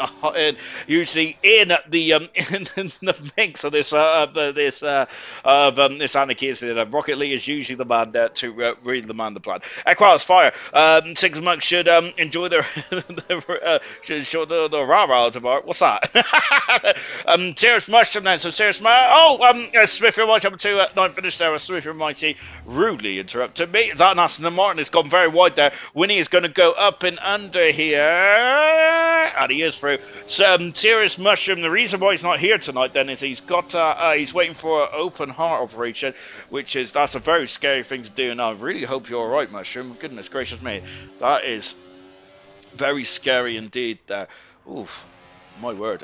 Speaker 1: in the in the mix of this this anarchy is that Rocket League is usually the man to really the man the plan. Equals fire. Six Monks should enjoy their the rah-rah tomorrow. What's that? Serious Mushroom then. So Serious Smith, you're watching up to 9 finish there. Smith, you're mighty rudely interrupted me. That Aston Martin has gone very wide there. Winnie is going to go up and under here, and he is through. So, Serious Mushroom, the reason why he's not here tonight then is he's got he's waiting for an open heart operation, that's a very scary thing to do, and I really hope you're alright, Mushroom. Goodness gracious me, that is very scary indeed there. Oof, my word.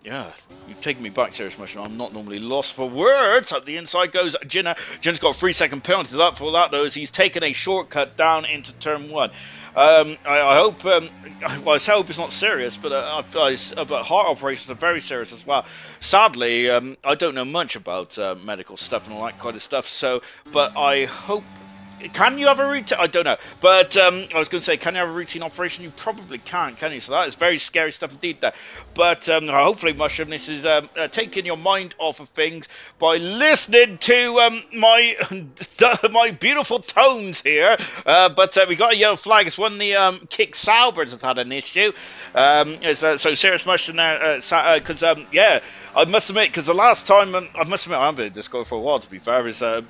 Speaker 1: Yeah, you've taken me back, Serious Mushroom. I'm not normally lost for words. Up the inside goes Jinna. Jinna's got a 3-second penalty up for that, though, as he's taken a shortcut down into turn 1. I hope, well, I hope it's not serious, but heart operations are very serious as well. Sadly, I don't know much about medical stuff and all that kind of stuff, so, but I hope. Can you have a routine? I don't know. But I was going to say, can you have a routine operation? You probably can you? So that is very scary stuff indeed there. But hopefully, Mushroom, this is taking your mind off of things by listening to my beautiful tones here. But we got a yellow flag. It's when the Kick Salbers has had an issue. So Serious Mushroom there, because, yeah. I must admit, because the last time, I haven't been in Discord for a while, to be fair, is I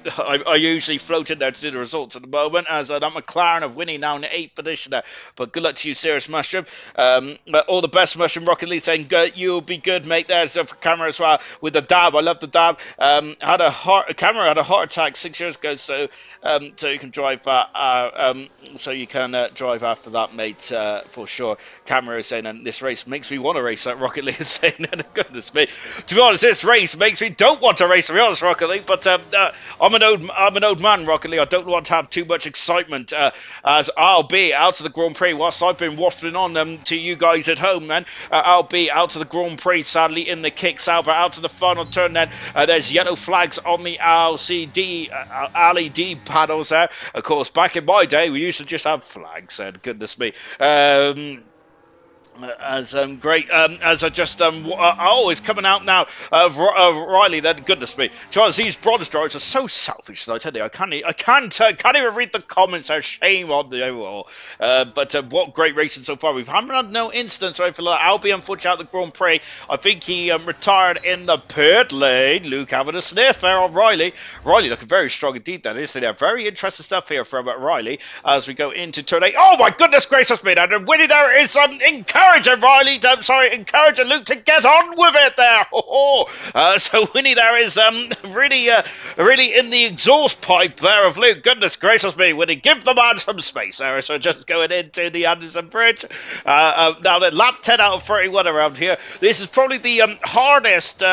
Speaker 1: usually float in there to do the results at the moment, as that McLaren of winning now in the 8th position there. But good luck to you, Serious Mushroom. All the best, Mushroom. Rocket League saying, you'll be good, mate. There's the camera as well, with the dab. I love the dab. Camera had a heart attack 6 years ago, so you can drive that, drive after that, mate, for sure. Camera is saying, and this race makes me want to race, that Rocket League is saying, goodness me. To be honest, this race makes me don't want to race, to be honest, Rocket League, but I'm an old man, Rocket League. I don't want to have too much excitement, as I'll be out to the Grand Prix whilst I've been waffling on to you guys at home then. I'll be out to the Grand Prix, sadly, in the Kick Sauber, out to the final turn then. There's yellow flags on the LCD, LED panels there. Of course, back in my day, we used to just have flags, and goodness me. Great, as I just, always coming out now of Riley, then, goodness me. Charles, these bronze drivers are so selfish, I tell you, I can't even read the comments, they're shame on the overall. But what great racing so far. We haven't had no incidents or anything like that. Albie, unfortunately, at the Grand Prix, I think he retired in the pit lane. Luke having a sniff there on Riley. Riley looking very strong indeed, then, isn't there? Very interesting stuff here from Riley as we go into turn 8. Oh my goodness gracious me, and winning there is encouraging Luke to get on with it there. So Winnie there is really in the exhaust pipe there of Luke. Goodness gracious me, Winnie, give the man some space there. So just going into the Anderson Bridge. Now then, lap 10 out of 31 around here. This is probably the hardest.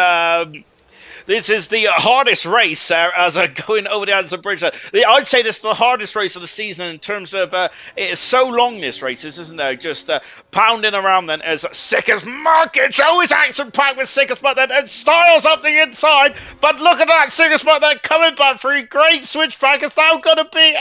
Speaker 1: This is the hardest race there as going over the Anderson Bridge. I'd say this is the hardest race of the season in terms of it is so long, this race, isn't there? Just pounding around then as Sickers Mark. It's always action-packed with Sickers Mark then, and Styles up the inside. But look at that, Sickers Mark then coming back for a great switchback. It's now going to be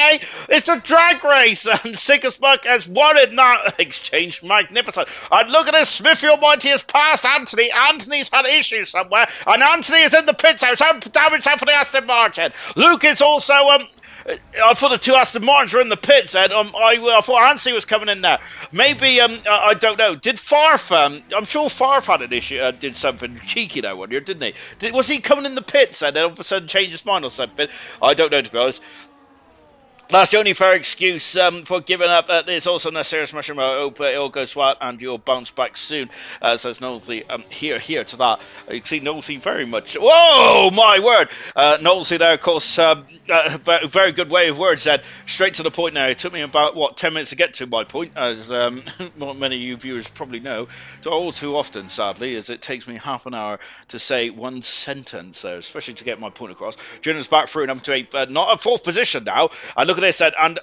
Speaker 1: it's a drag race, and Sickers Mark has won in that exchange. Magnificent. And look at this, Smithy Almighty has passed Anthony. Anthony's had issues somewhere, and Anthony is in the pits house. Damage out for the Aston Martin. Luke is also I thought the two Aston Martins were in the pits then. I thought Anthony was coming in there. Maybe I don't know. Did Farf I'm sure Farf had an issue, did something cheeky there one year, didn't he? Was he coming in the pits then all of a sudden changed his mind or something? I don't know, to be honest. That's the only fair excuse for giving up. There's also no serious mushroom. I hope it all goes well and you'll bounce back soon. Says Knowlesy here to that. You can see Knowlesy very much. Whoa, my word. Knowlesy there, of course, very good way of words then. Straight to the point now. It took me about, 10 minutes to get to my point, as many of you viewers probably know. All too often, sadly, as it takes me half an hour to say one sentence, especially to get my point across. Jenner's back through number 8, not a 4th position now. And look at this, and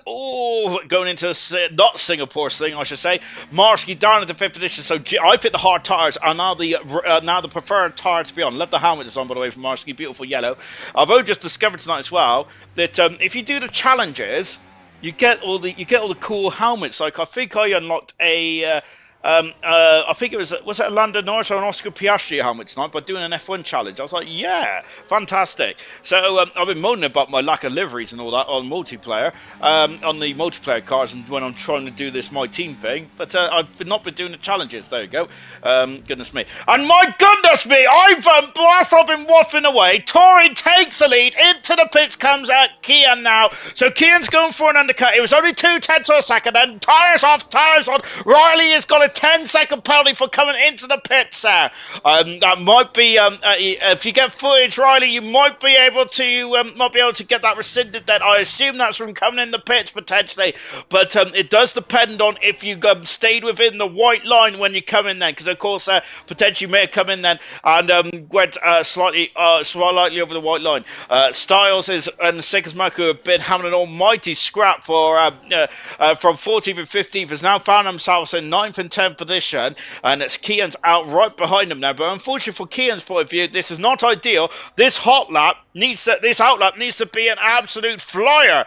Speaker 1: going into not Singapore's thing, I should say. Marsky down at the 5th position, so I think the hard tires are now the preferred tire to be on. Love the helmet that's on, by the way, from Marsky, beautiful yellow. I've only just discovered tonight as well that if you do the challenges, you get all the cool helmets. Like I think I unlocked a I think it was it a Lando Norris or an Oscar Piastri helmet tonight by doing an F1 challenge. I was like, yeah, fantastic. So I've been moaning about my lack of liveries and all that on multiplayer, on the multiplayer cars, and when I'm trying to do this my team thing. But I've not been doing the challenges. There you go. Goodness me. And my goodness me, I've been waffling away. Tori takes the lead. Into the pits comes Kian now. So Kian's going for an undercut. It was only 2/10 of a second. Then tyres off, tyres on. Riley has got a 10-second penalty for coming into the pits there. That might be if you get footage, Riley, you might be able to get that rescinded. Then I assume that's from coming in the pits potentially, but it does depend on if you stayed within the white line when you come in then, because of course potentially may have come in then and went slightly over the white line. Styles and Sickers Maku have been having an almighty scrap for from 14th and 15th, has now found themselves in 9th and 10th position, and it's Kian's out right behind them now. But unfortunately for Kian's point of view, this is not ideal. This outlap needs to be an absolute flyer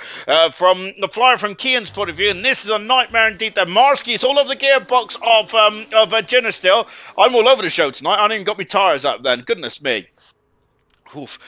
Speaker 1: from Kian's point of view, and this is a nightmare indeed. The Marsky is all over the gearbox of Jenner still. I'm all over the show tonight. I haven't even got my tyres up then. Goodness me. Oof.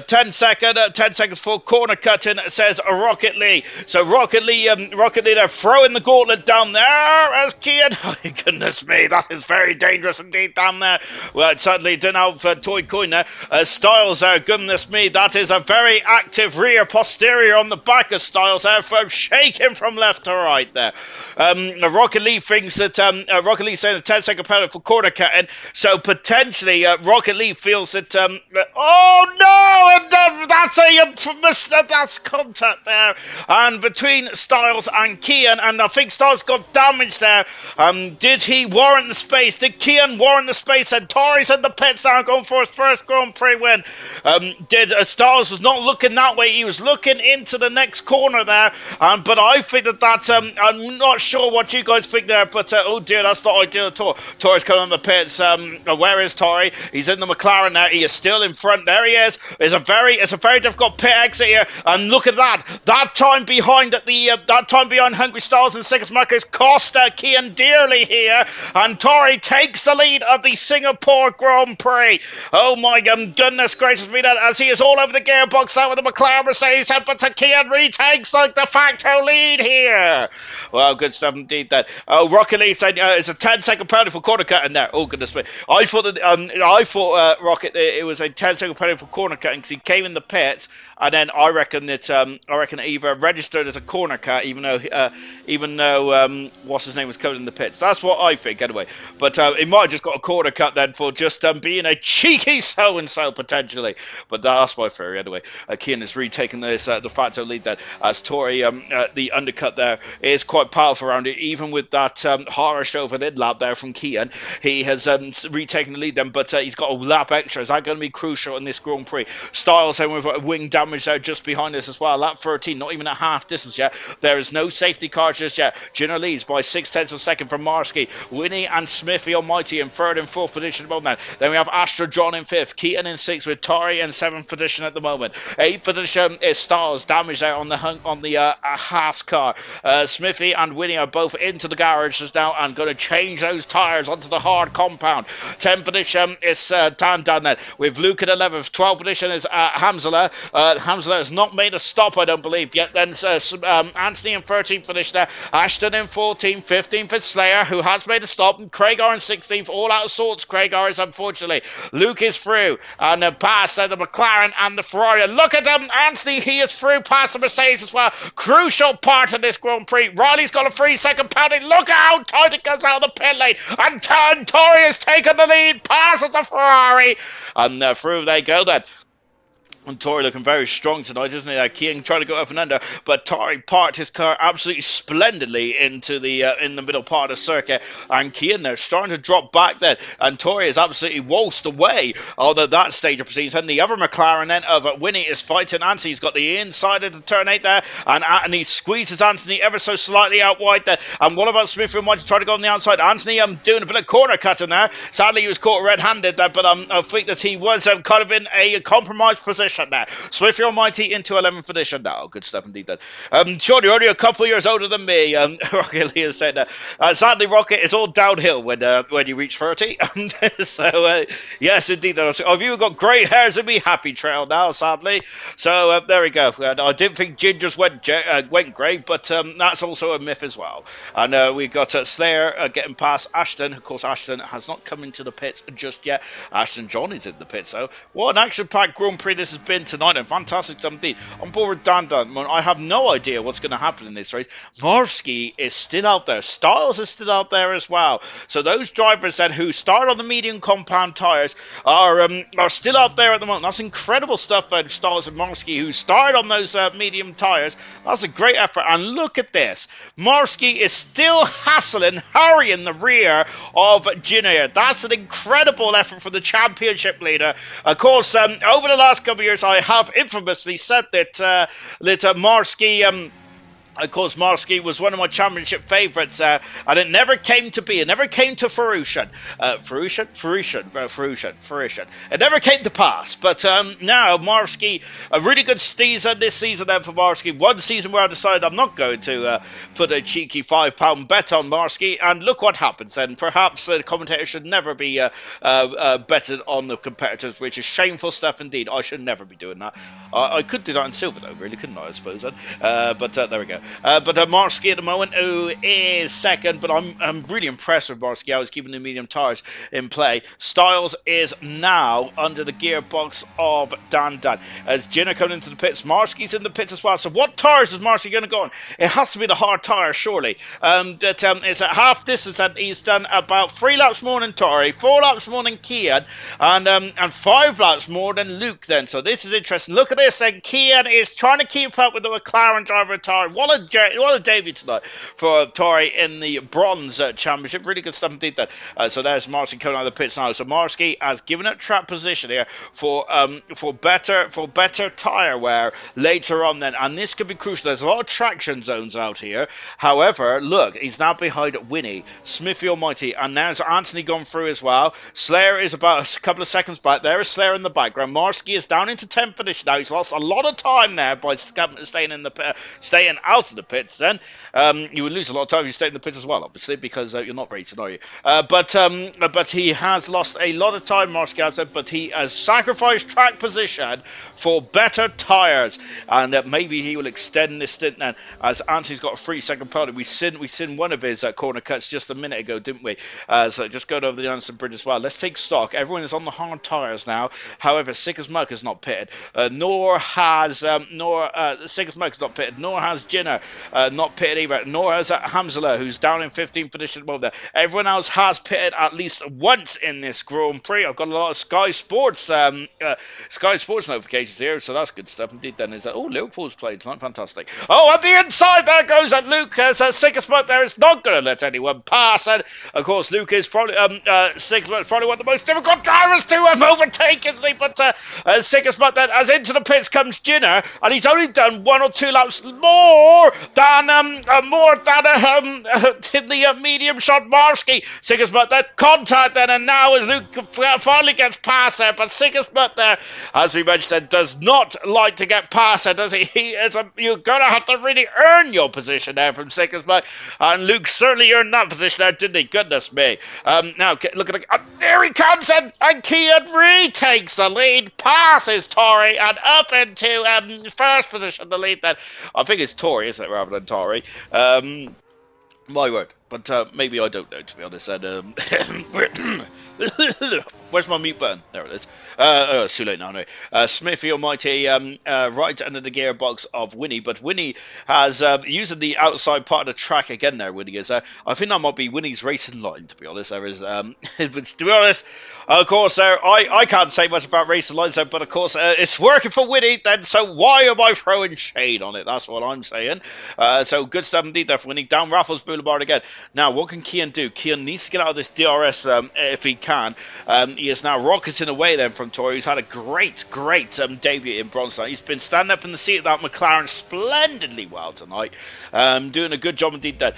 Speaker 1: 10 seconds for corner cutting, says Rocket Lee. So Rocket Lee, they're throwing the gauntlet down there as Kian. Oh, goodness me, that is very dangerous indeed down there. Well, it certainly didn't help Toy Coin there. Styles there, goodness me, that is a very active rear posterior on the back of Styles there, from shaking from left to right there. Rocket Lee thinks that Rocket Lee saying a 10-second penalty for corner cutting. So potentially Rocket Lee feels that. Oh no! And that's contact there, and between Styles and Kian, and I think Styles got damaged there. Did he warrant the space? Did Kian warrant the space? And Tori's in the pits now, going for his first Grand Prix win. Styles was not looking that way; he was looking into the next corner there. But I think that's. I'm not sure what you guys think there, but oh dear, that's not ideal at all. Tori's coming on the pits. Where is Tori? He's in the McLaren now. He is still in front. There he is. It's a very difficult pit exit here, and look at that. That time behind Hungry Styles and Sickers Muck has cost Kian dearly here, and Tori takes the lead of the Singapore Grand Prix. Oh my goodness gracious me, that as he is all over the gearbox out with the McLaren Mercedes, but Kian retakes like de facto lead here. Well, good stuff indeed then. Oh, Rocket Leaf saying it's a 10-second penalty for corner cut in there. Oh goodness me, I thought Rocket it was a 10-second penalty for corner cutting because he came in the pits, and then I reckon it either registered as a corner cut, even though what's his name was covered in the pits. That's what I think anyway. But he might have just got a corner cut then for just being a cheeky so and so potentially. But that's my theory anyway. Kian has retaken this de facto lead then, as Tori the undercut there is quite powerful around it, even with that horror show for the lap there from Kian. He has retaken the lead then, but he's got a lap extra. Is that going to be crucial in this Grand Prix? Styles then with wing damage there just behind us as well. Lap 13, not even at half distance yet. There is no safety car just yet. Ginner leads by 0.6 of a second from Marsky. Winnie and Smithy Almighty in third and fourth position at the moment. Then we have Astra John in fifth, Keaton in sixth, with Tori in seventh position at the moment. Eighth position is Styles, damage there on the Haas car. Smithy and Winnie are both into the garages now and going to change those tyres onto the hard compound. 10th position is Dan down there with Luke at 11th. 12th position is Hamzala. Hamzala has not made a stop, I don't believe yet. Then Anthony in 13th position there. Ashton in 14th. 15th is Slayer, who has made a stop. And Craigar in 16th. All out of sorts, Craigar is, unfortunately. Luke is through and past the McLaren and the Ferrari. Look at them. Anthony, he is through past the Mercedes as well. Crucial part of this Grand Prix. Riley's got a 3-second penalty. Look how tight it goes out of the pit lane. And Tori has taken the lead. Passes the Ferrari. And through they go then. And Tori looking very strong tonight, isn't he? Kian trying to go up and under, but Tori parked his car absolutely splendidly into the in the middle part of the circuit, and Kian there starting to drop back then, and Tori is absolutely waltzed away on that stage of proceedings. And the other McLaren then of Winnie is fighting Anthony. He's got the inside of the turn 8 there, and he squeezes Anthony ever so slightly out wide there. And what about Smith, who might try to go on the outside? Anthony doing a bit of corner cutting there. Sadly, he was caught red-handed there, but I think that he was kind of in a compromised position position there. Smithy Almighty into 11th position now. Good stuff indeed then. Sean, you're only a couple of years older than me. Rocket Leah said, sadly, Rocket, it's all downhill when you reach 30. So, yes, indeed. Oh, you've got grey hairs and me happy trail now, sadly. So, there we go. I didn't think Gingers went grey, but that's also a myth as well. And we got Slayer getting past Ashton. Of course, Ashton has not come into the pits just yet. Ashton John is in the pits, though. What an action-packed Grand Prix this has been tonight, and fantastic indeed. On board with Dan. I have no idea what's going to happen in this race. Marski is still out there. Styles is still out there as well. So those drivers then who start on the medium compound tyres are still out there at the moment. That's incredible stuff, Styles and Marski, who started on those medium tyres. That's a great effort. And look at this. Marski is still hassling Harry in the rear of Junior. That's an incredible effort for the championship leader. Of course, over the last couple of years, I have infamously said that Marski... Of course, Marski was one of my championship favourites, and it never came to be. It never came to fruition. Fruition. It never came to pass. But now, Marski, a really good season this season then for Marski. One season where I decided I'm not going to put a cheeky £5 bet on Marski, and look what happens. And perhaps the commentator should never be betted on the competitors, which is shameful stuff indeed. I should never be doing that. I could do that in silver, though, really, couldn't I suppose? But there we go. But Marski at the moment, who is second, but I'm really impressed with Marski. I was keeping the medium tyres in play. Styles is now under the gearbox of Dan. As Jenner coming into the pits, Marski's in the pits as well. So what tyres is Marski going to go on? It has to be the hard tyre, surely. It's at half distance, and he's done about 3 laps more than Tori, 4 laps more than Kian, and 5 laps more than Luke then. So this is interesting. Look at this, and Kian is trying to keep up with the McLaren driver Tori. What a debut tonight for Tori in the bronze championship. Really good stuff indeed then. So there's Marski coming out of the pits now. So Marski has given up track position here for better tyre wear later on then, and this could be crucial. There's a lot of traction zones out here. However, look, he's now behind Winnie, Smithy Almighty, and now there's Anthony gone through as well. Slayer is about a couple of seconds back. There is Slayer in the background. Marski is down into 10th position now. He's lost a lot of time there by staying out of the pits. Then you would lose a lot of time if you stay in the pits as well, obviously, because you're not racing, are you? But he has lost a lot of time, Marski has said, but he has sacrificed track position for better tyres, and maybe he will extend this stint then, as Anthony's got a 3-second penalty. We've seen one of his corner cuts just a minute ago, didn't we? So just going over the Anderson Bridge as well. Let's take stock. Everyone is on the hard tyres now. However, Sick as Muck is not pitted, nor has Sick as Muck is not pitted, nor has Jinner. Not pitted either, nor has Hamzala, who's down in 15th position above there. Everyone else has pitted at least once in this Grand Prix. I've got a lot of Sky Sports notifications here, so that's good stuff indeed. Then is Liverpool's playing tonight, fantastic. Oh, at the inside there goes Luke. Sigismund there is not going to let anyone pass, and of course Luke is probably Sigismund probably one of the most difficult drivers to overtake, isn't he? But Sigismund then, as into the pits comes Jinner, and he's only done 1 or 2 laps more than the medium shot Marski. Sigismund that contact then, and now as Luke finally gets past there, but Sigismund there, as we mentioned, does not like to get past there, does he? You're gonna have to really earn your position there from Sigismund, and Luke certainly earned that position there, didn't he? Goodness me. Now look at there he comes, and Kian retakes the lead, passes Tori, and up into first position. The lead then, I think it's Tori, isn't it, rather than Tori? My word. But maybe I don't know, to be honest. And where's my mute button? There it is. It's too late now, anyway. Smithy Almighty right under the gearbox of Winnie, but Winnie has using the outside part of the track again there, Winnie is. I think that might be Winnie's racing line, to be honest. There is, but to be honest, of course, I can't say much about racing lines, but of course, it's working for Winnie, then, so why am I throwing shade on it? That's what I'm saying. So good stuff indeed there for Winnie. Down Raffles Boulevard again. Now, what can Kian do? Kian needs to get out of this DRS if he can. He is now rocketing away then from Tori, who's had a great debut in bronze tonight. He's been standing up in the seat of that McLaren splendidly well tonight. Doing a good job indeed there.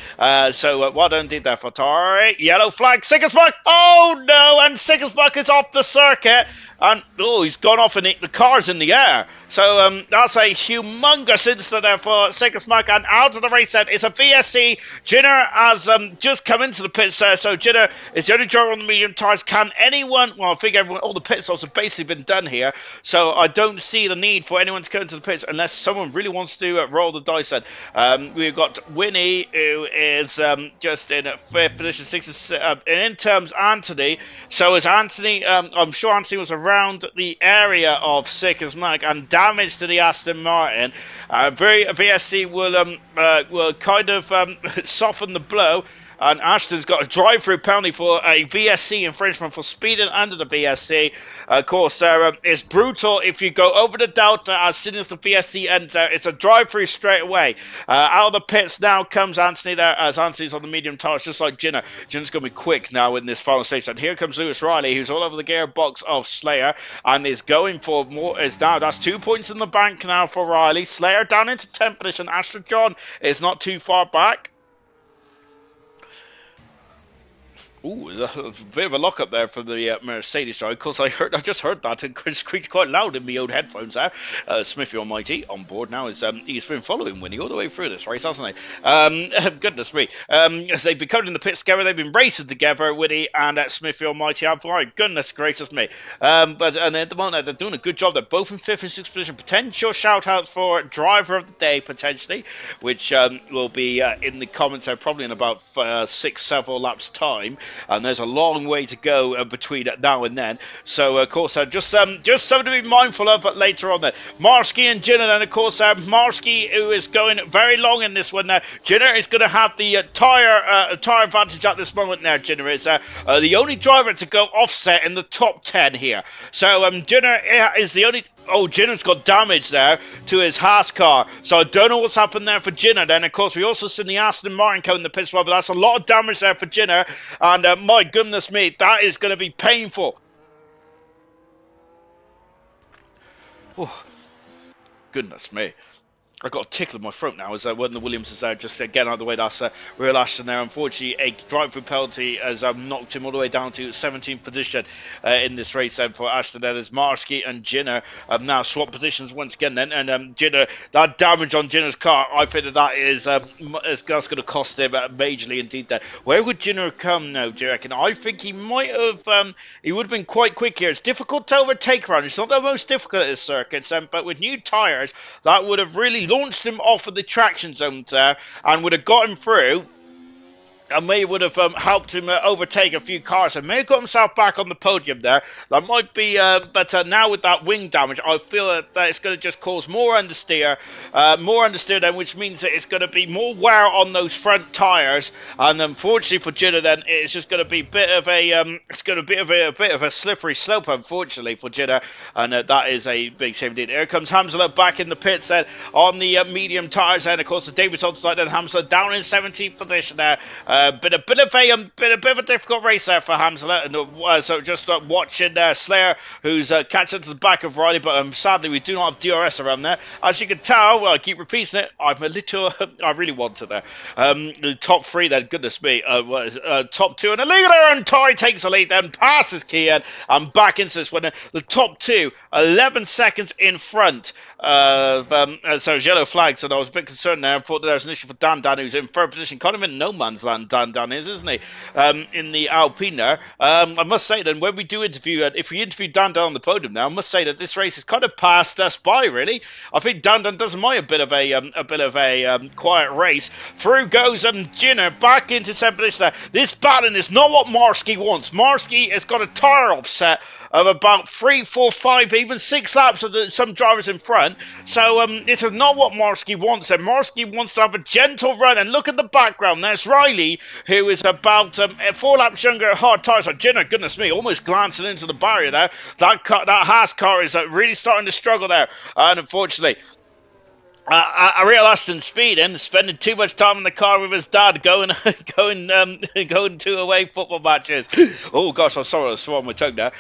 Speaker 1: So well done indeed there for Tori. Yellow flag, Sigismund. Oh no, and Sigismund is off the circuit. And, oh, he's gone off and the car's in the air. So that's a humongous incident there for Seconds Mark. And out of the race then, it's a VSC. Jinner has just come into the pits there. So Jinner is the only driver on the medium tyres. Can anyone, well, I think everyone, all the pit stops have basically been done here. So I don't see the need for anyone to go into the pits unless someone really wants to roll the dice then. We've got Winnie, who is just in 5th position, 6th, and in terms Anthony. So is Anthony, I'm sure Anthony was around the area of Seconds Mark and damage to the Aston Martin. VSC will kind of soften the blow. And Ashton's got a drive-through penalty for a VSC infringement for speeding under the VSC. Of course, it's brutal if you go over the Delta as soon as the VSC ends there. It's a drive-through straight away. Out of the pits now comes Anthony there, as Anthony's on the medium tires, just like Jinner. Jinner's going to be quick now in this final stage. And here comes Lewis Riley, who's all over the gearbox of Slayer and is going for more. That's 2 points in the bank now for Riley. Slayer down into 10th position. Ashton John is not too far back. Ooh, a bit of a lock-up there for the Mercedes drive. Of course, I just heard that and screeched quite loud in my own headphones there. Smithy Almighty on board now. He's been following Winnie all the way through this race, hasn't he? Goodness me. As they've been coming in the pit together, they've been racing together, Winnie and Smithy Almighty have. Right, goodness gracious me. But at the moment, they're doing a good job. They're both in 5th and 6th position. Potential shout-outs for driver of the day, potentially, which will be in the comments there probably in about 6-7 laps' time. And there's a long way to go between now and then. So, of course, just something to be mindful of later on there. Marsky and Jinner, and of course, Marsky, who is going very long in this one there. Jinner is going to have the tyre advantage at this moment there. Jinner is the only driver to go offset in the top 10 here. So, Jinner is the only... Oh, Jinner's got damage there to his Haas car. So I don't know what's happened there for Jinner. Then, of course, we also seen the Aston Martin coming in the pits, well, but that's a lot of damage there for Jinner. And my goodness me, that is going to be painful. Oh, goodness me. I've got a tickle in my throat now as when the Williams is there. Just getting out of the way, that's Real Ashton there. Unfortunately, a drive-through penalty has knocked him all the way down to 17th position in this race for Ashton. Then as Marsky and Jinner have now swapped positions once again. Then and Jinner, that damage on Jinner's car, I think that is that's going to cost him majorly indeed. Then where would Jinner come now? Do you reckon? I think he might have. He would have been quite quick here. It's difficult to overtake around. It's not the most difficult at this circuit, but with new tyres, that would have really launched him off of the traction zones there and would have got him through and may would have helped him overtake a few cars and may have got himself back on the podium there. That might be, but now with that wing damage, I feel that it's going to just cause more understeer then, which means that it's going to be more wear on those front tyres. And unfortunately for Jinner, then it's just going to be a bit of a slippery slope, unfortunately for Jinner, and that is a big shame indeed. Here comes Hamza back in the pits then on the medium tyres, and of course the Davis on side, and Hamza down in 17th position there. Bit of a difficult race there for Hamza. So just watching Slayer, who's catching to the back of Riley, but sadly we do not have DRS around there. As you can tell, well, I keep repeating it, I really want to there. The top 3 then, goodness me, top 2, and a leader, and Ty takes the lead, then passes Kian, and back into this one. The top 2, 11 seconds in front. So yellow flags, and I was a bit concerned there. I thought there was an issue for Dan, who's in 3rd position, kind of in no man's land. Dan is, isn't he? In the Alpine there. I must say then, when we do interview, if we interview Dan on the podium now, I must say that this race has kind of passed us by, really. I think Dan doesn't mind a bit of a quiet race. Through goes Jinner back into 7th position there. This battling is not what Marsky wants. Marsky has got a tyre offset of about 3, 4, 5, even 6 laps of some drivers in front. So this is not what Marsky wants. And Marsky wants to have a gentle run. And look at the background. There's Riley, who is about 4 laps younger at hard tyres. So Jinner, goodness me, almost glancing into the barrier there. That Haas car is really starting to struggle there. And unfortunately, Real Aston speeding, spending too much time in the car with his dad, going going to away football matches. Oh gosh, I'm sorry, I swallowed my tongue there.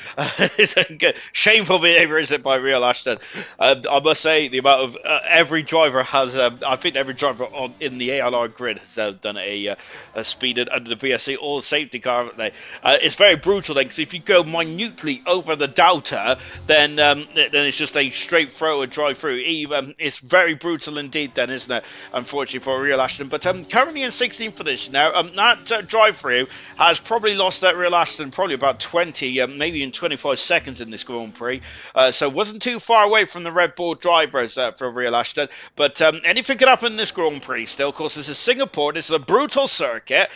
Speaker 1: It's a shameful behaviour, is it, by Real Aston? I must say, the amount of every driver has, I think every driver in the ALR grid has done a speeded under the VSC or safety car, haven't they? It's very brutal then, because if you go minutely over the delta, then it's just a straight throw and drive through. It's very brutal indeed then, isn't it? Unfortunately for Real Aston. But currently in 16th position now. That drive-through has probably lost that Real Aston probably about 20, maybe in 25 seconds in this Grand Prix. So wasn't too far away from the Red Bull drivers for Real Aston. But anything could happen in this Grand Prix still. Of course, this is Singapore. This is a brutal circuit.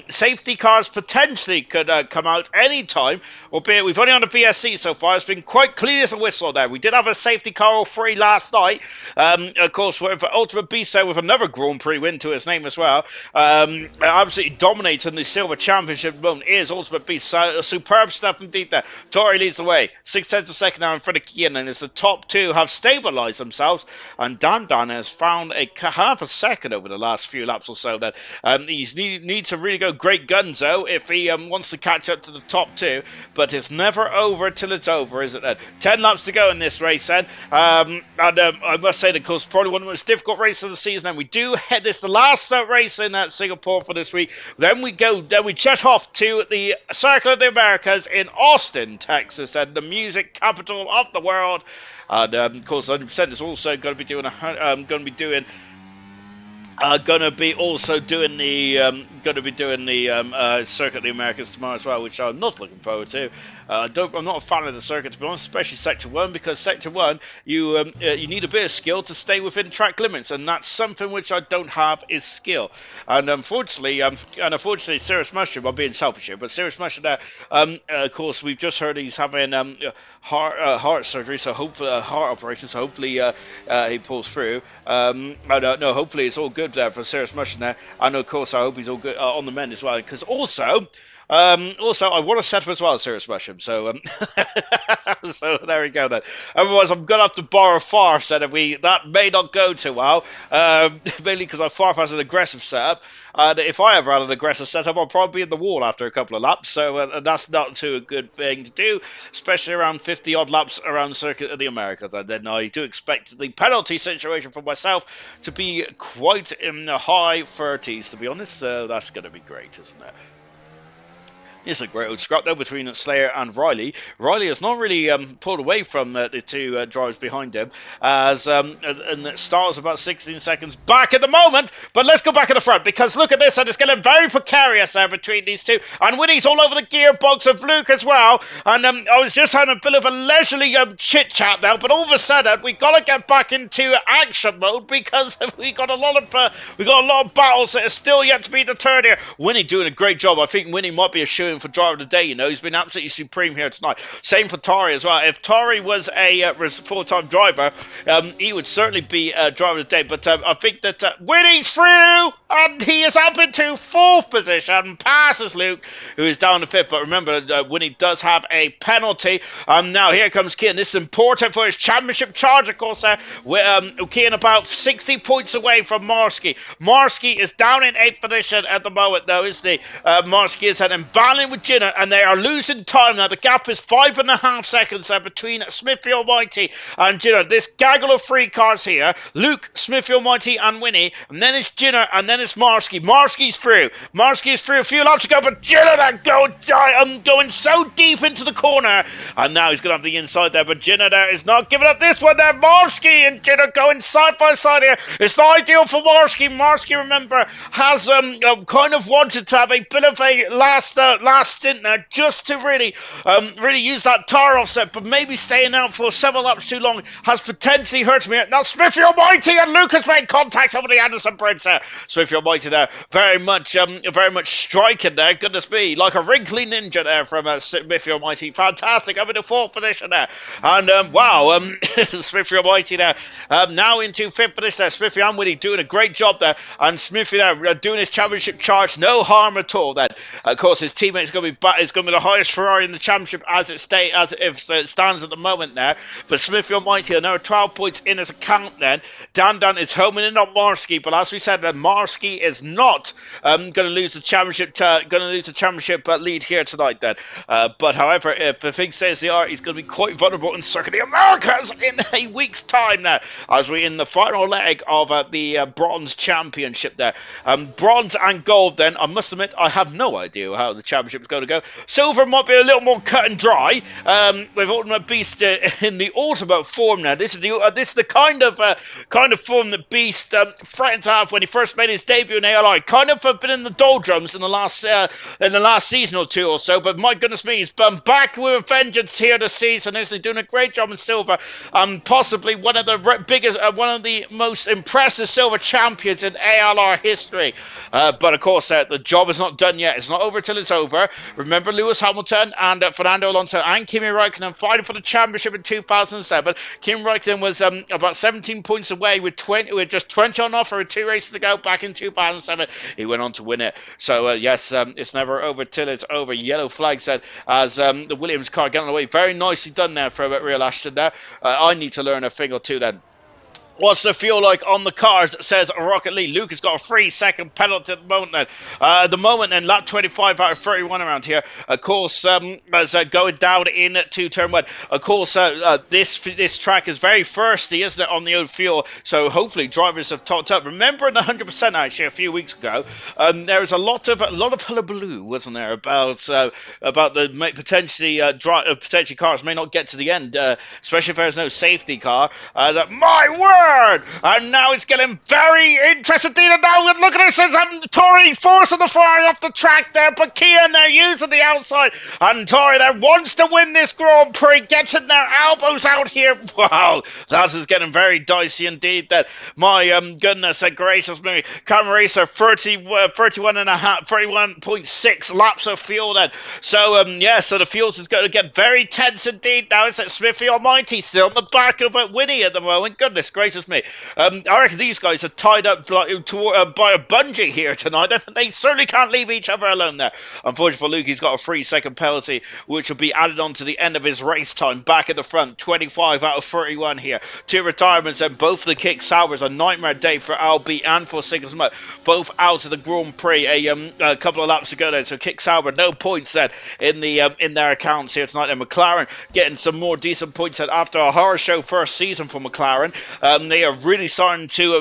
Speaker 1: Safety cars potentially could come out any time, albeit we've only on the BSC so far. It's been quite clean as a whistle there. We did have a safety car all free last night. Of course, with Ultimate Beast there with another Grand Prix win to his name as well. Absolutely dominating the Silver Championship moment is Ultimate Beast. Superb stuff indeed there. Tori leads the way. 6/10 of a second now in front of Kian, and as the top two have stabilised themselves, and Dan has found a half a second over the last few laps or so. That he needs to really go great guns though if he wants to catch up to the top two. But it's never over till it's over, is it? Then 10 laps to go in this race, then. I must say, of course, probably one of the most difficult races of the season. And we do head this the last race in Singapore for this week. Then we jet off to the Circle of the Americas in Austin, Texas, and the music capital of the world. And of course, 100% is also going to be doing the Circuit of the Americas tomorrow as well, which I'm not looking forward to. I'm not a fan of the circuit, to be honest, especially Sector 1, because Sector 1, you need a bit of skill to stay within track limits, and that's something which I don't have, is skill. And unfortunately, Cirrus Mushroom, I'm being selfish here, but Cirrus Mushroom there, of course, we've just heard he's having heart surgery, so hopefully, heart operation, so hopefully he pulls through. No, hopefully it's all good there for Cirrus Mushroom there, and of course I hope he's all good on the mend as well, because also I want to set up as well, Cirrus Mushroom. So, so there we go then. Otherwise, I'm gonna have to borrow Farf. Said that may not go too well, mainly because Farf has an aggressive setup. And if I ever had an aggressive setup, I'll probably be in the wall after a couple of laps. So that's not too a good thing to do, especially around 50 odd laps around the Circuit of the Americas. And then I do expect the penalty situation for myself to be quite in the high 30s, to be honest. So that's going to be great, isn't it? It's a great old scrap though between Slayer and Riley. Riley has not really pulled away from the two drivers behind him, as and it starts about 16 seconds back at the moment. But let's go back at the front, because look at this, and it's getting very precarious there between these two. And Winnie's all over the gearbox of Luke as well. And I was just having a bit of a leisurely chit chat now, but all of a sudden we got to get back into action mode, because we got a lot of battles that are still yet to be deterred here. Winnie doing a great job. I think Winnie might be a shoo for driver of the day. He's been absolutely supreme here tonight. Same for Tori as well. If Tori was a full-time driver, he would certainly be driver of the day. But I think that Winnie's through, and he is up into 4th position, passes Luke, who is down to 5th. But remember, Winnie does have a penalty. Now here comes Kian. This is important for his championship charge, of course. Kian about 60 points away from Marsky. Marsky is down in 8th position at the moment, though, isn't he? Marsky is heading battling with Jinner, and they are losing time now. The gap is 5.5 seconds between Smithy Almighty and Jinner. This gaggle of 3 cars here: Luke, Smithy Almighty, and Winnie. And then it's Jinner, and then it's Marsky. Marsky's through. Marsky's through a few laps ago, but Jinner going so deep into the corner. And now he's going to have the inside there, but Jinner there is not giving up this one there. Marsky and Jinner going side by side here. It's not ideal for Marsky. Marsky, remember, has kind of wanted to have a bit of a last stint there, just to really use that tire offset, but maybe staying out for several laps too long has potentially hurt me. Now Smithy Almighty and Lucas made contact over the Anderson Bridge there. So Smithy Almighty there, very much striking there. Goodness me, like a wrinkly ninja there from Smithy Almighty. Fantastic. I'm in the 4th position there. And wow, Smithy Almighty there. Now into 5th position there. Smithy and Winnie doing a great job there. And Smithy there doing his championship charge. No harm at all then. Of course, his teammate's going to be back. It's going to be the highest Ferrari in the championship as it stands at the moment there. But Smithy Almighty, another 12 points in his account then. Dan is homing in on Marsky, but as we said, that Marsky is not going to lose the championship lead here tonight then. But however, if the things stay as they are, he's going to be quite vulnerable in Circuit of the Americas in a week's time now, as we're in the final leg of the Bronze Championship there. Bronze and Gold then, I must admit, I have no idea how the championship is going to go. Silver might be a little more cut and dry, with Ultimate Beast in the Ultimate form now. This is the kind of form that Beast threatened to have when he first made his debut in ALR. Kind of been in the doldrums in the last season or two or so, but my goodness me, he's been back with a vengeance here this season. He's doing a great job in silver, possibly one of the most impressive silver champions in ALR history. But of course, the job is not done yet. It's not over till it's over. Remember Lewis Hamilton and Fernando Alonso and Kimi Räikkönen fighting for the championship in 2007. Kimi Räikkönen was about 17 points away with just 20 on offer with 2 races to go back in 2007. He went on to win it. So yes, it's never over till it's over. Yellow flag said as the Williams car getting away. Very nicely done there for Real Ashton there. I need to learn a thing or two then. What's the feel like on the cars? Says Rocket Lee. Luke has got a 3-second penalty at the moment. Then lap 25 out of 31 around here. Of course, as going down into turn 1. Of course, this track is very thirsty, isn't it, on the old fuel? So hopefully drivers have topped up. Remember in the 100% actually a few weeks ago, there was a lot of hullabaloo, wasn't there, about the potentially cars may not get to the end, especially if there's no safety car. My word! And now it's getting very interesting. And now look at this, Tori forcing the Ferrari off the track there, but Kian they're using the outside, and Tori there wants to win this Grand Prix, getting their elbows out here. Wow, that is getting very dicey indeed. That my goodness gracious me, Camera Racer 31.6 laps of fuel then. So so the fuels is going to get very tense indeed. Now it's Smithy Almighty still in the back of Winnie at the moment. Goodness gracious me. I reckon these guys are tied up by a bungee here tonight. They certainly can't leave each other alone there. Unfortunately for Luke, he's got a 3-second penalty, which will be added on to the end of his race time. Back at the front, 25 out of 31 here. 2 retirements, and both of the kick salvers. A nightmare day for Albie and for Sigma. Both out of the Grand Prix a couple of laps ago then. So kick salver, no points then in their accounts here tonight. And McLaren getting some more decent points then after a horror show first season for McLaren. They are really starting to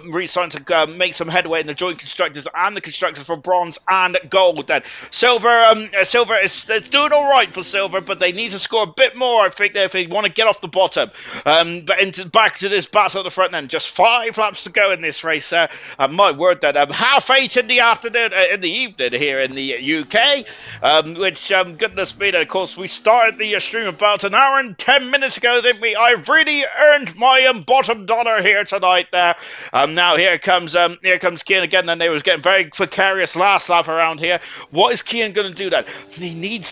Speaker 1: make some headway in the joint constructors and the constructors for bronze and gold. Then silver is doing all right for silver, but they need to score a bit more. I think if they want to get off the bottom. But back to this battle at the front then. Just 5 laps to go in this race. My word, then 8:30 in the afternoon, in the evening here in the UK. Which goodness me, of course we started the stream about an hour and 10 minutes ago. Didn't we? I really earned my bottom dollar here tonight there. Now here comes Kian again. Then they was getting very precarious last lap around here. What is Kian going to do then? He needs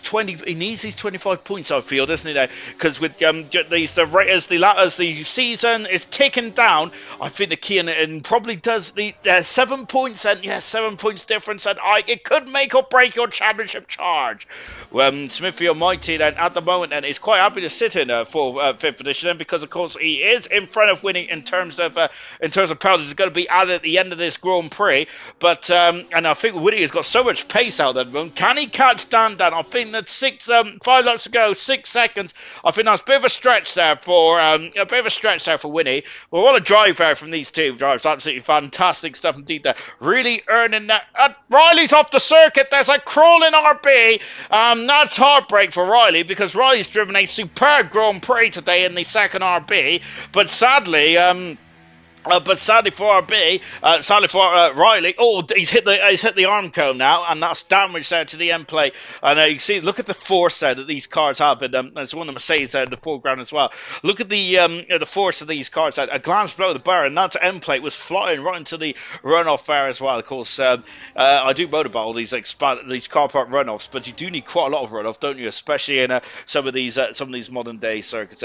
Speaker 1: these 25 points, I feel, doesn't he? Because with as the season is ticking down, I think the Kian probably does the 7 points, and 7 points difference, and it could make or break your championship charge. Smithy Almighty then at the moment then is quite happy to sit in for 5th position then, because of course he is in front of Winnie in terms of penalties. Is going to be added at the end of this Grand Prix, but and I think Winnie has got so much pace out there. Can he catch Dan? I think that 5 laps to go, 6 seconds. I think that's a bit of a stretch there for Winnie. Well, what a drive there from these two drivers. Absolutely fantastic stuff indeed there. Really earning that. Riley's off the circuit. There's a crawling RB. That's heartbreak for Riley, because Riley's driven a superb Grand Prix today in the second RB, but sadly But sadly for RB, sadly for Riley, he's hit the arm cone now, and that's damage there to the end plate. And you see, look at the force there that these cards have, and there's one of the Mercedes there in the foreground as well. Look at the force of these cards. A glance below the bar, and that end plate was flying right into the runoff there as well. Of course, I do motor about all these car park runoffs, but you do need quite a lot of runoff, don't you? Especially in some of these modern day circuits.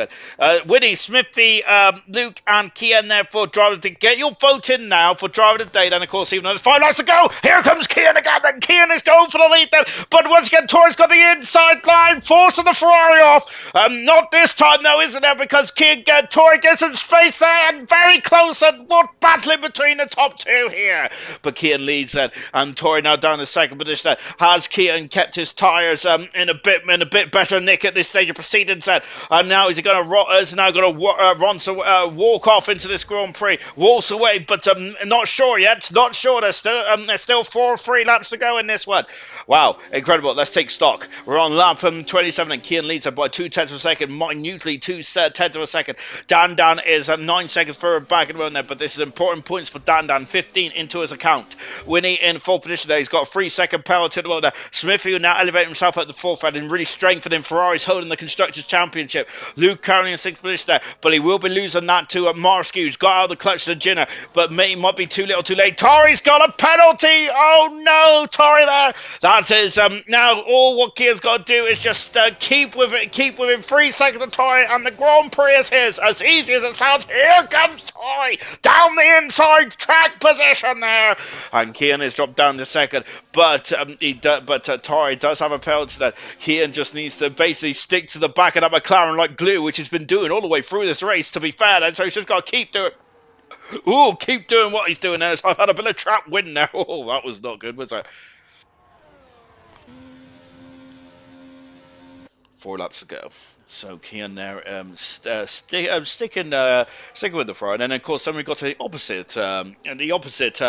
Speaker 1: Winnie, Smithy, Luke, and Kian there for driver to get your vote in now for driver of the day. Then, of course, even though there's 5 laps to go, here comes Kian again. And Kian is going for the lead then. But once again, Tori's got the inside line, forcing the Ferrari off. Not this time, though, isn't it? Because Tori gets some space there and very close. And what battling between the top two here. But Kian leads then. And Tori now down to second position. Has Kian kept his tyres in a bit better nick at this stage of proceedings then. And now he's going to walk off into this Grand Prix. Walks away, but not sure yet. Not sure. There's still 3 laps to go in this one. Wow, incredible. Let's take stock. We're on lap 27, and Kian leads by 0.2 of a second, minutely 0.2 of a second. Dan is 9 seconds further back and run there, but this is important points for Dan. 15 into his account. Winnie in 4th position there. He's got a 3-second penalty to the there. Smithy will now elevate himself at the 4th and really strengthening Ferrari's holding the Constructors' Championship. Luke currently in 6th position there, but he will be losing that to Marsky, who's got out of the clutch to Jinner, but he might be too little too late. Tori's got a penalty. Oh no, Tori there. That is now all what Kian's got to do is just keep within 3 seconds of Tori, and the Grand Prix is his. As easy as it sounds, here comes Tori down the inside track position there, and Kian is dropped down to second, but Tori does have a penalty that Kian just needs to basically stick to the back of that McLaren like glue, which he's been doing all the way through this race, to be fair, and so he's just got to keep doing what he's doing there. So I've had a bit of trap win now. Oh, that was not good, was it? 4 laps to go. So Kian there sticking with the front, and then of course then we got to the opposite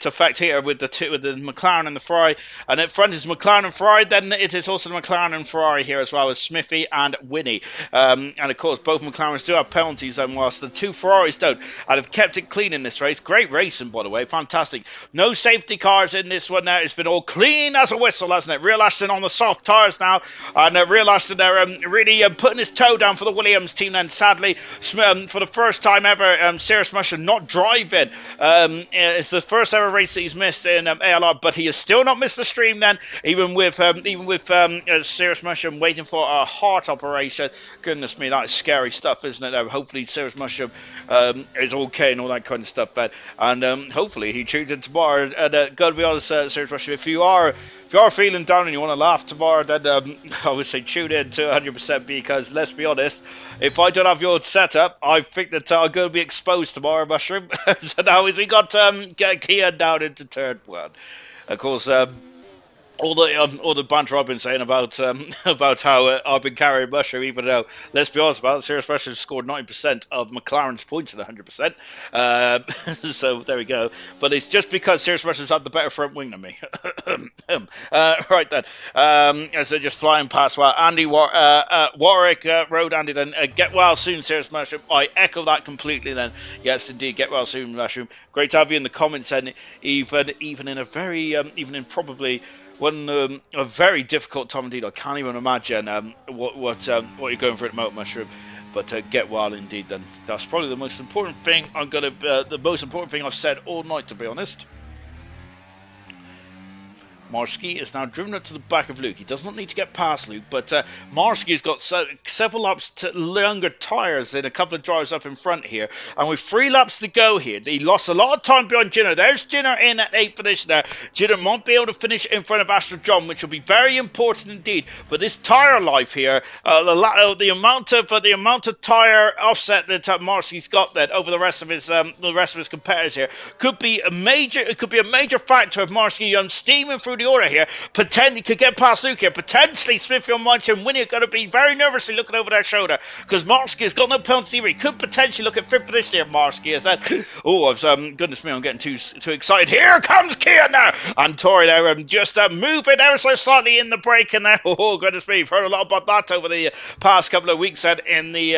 Speaker 1: effect here with the McLaren and the Ferrari, and at front is McLaren and Ferrari. Then it is also the McLaren and Ferrari here as well as Smithy and Winnie, and of course both McLarens do have penalties, and whilst the 2 Ferraris don't, and have kept it clean in this race. Great racing, by the way, fantastic. No safety cars in this one. There it's been all clean as a whistle, hasn't it? Real Ashton on the soft tyres now, and Real Ashton there really putting his toe down for the Williams team. And sadly, for the first time ever, Cyrus Musher not driving. It's the first ever race that he's missed in ALR, but he has still not missed the stream. Then, even with Cyrus Musher waiting for a heart operation. Goodness me, that is scary stuff, isn't it? Hopefully, Cyrus Musher is okay and all that kind of stuff. And hopefully, he tunes in tomorrow. And gotta be honest, Cyrus Musher, if you are feeling down and you want to laugh tomorrow, then I would say tune in to 100%, because let's be honest, if I don't have your setup, I think that I'm going to be exposed tomorrow, Mushroom. So now we got Kian down into turn 1. Of course, all the banter I've been saying about how I've been carrying Mushroom, even though, let's be honest about it, Cyrus Musher scored 90% of McLaren's points at 100%. So there we go. But it's just because Cyrus Musher's had the better front wing than me. Right then. As they're just flying past. Well, Andy Warwick rode Andy then. Get well soon, Cyrus Mushroom. I echo that completely then. Yes, indeed. Get well soon, Mushroom. Great to have you in the comments, and even in a very even in probably a very difficult time indeed. I can't even imagine what you're going through at the moment, Mushroom. But get well indeed. Then that's probably the most important thing. The most important thing I've said all night, to be honest. Marsky is now driven up to the back of Luke. He does not need to get past Luke, but Marsky's got several laps to longer tyres than a couple of drivers up in front here. And with 3 laps to go here, he lost a lot of time behind Jinner. There's Jinner in at 8th position there. Jinner might be able to finish in front of Astro John, which will be very important indeed. But this tyre life here, the amount of tyre offset that Marsky's got then over the rest of his competitors here could be a major factor of Marsky steaming through the order here. Potentially could get past Luke here. Potentially Smithfield Mighty and Winnie are going to be very nervously looking over their shoulder because Marsky has got no penalty. He could potentially look at 5th position here. Marsky is that. Oh, goodness me, I'm getting too excited. Here comes Kian now, and Tori there just moving ever so slightly in the break, and oh goodness me, you've heard a lot about that over the past couple of weeks in the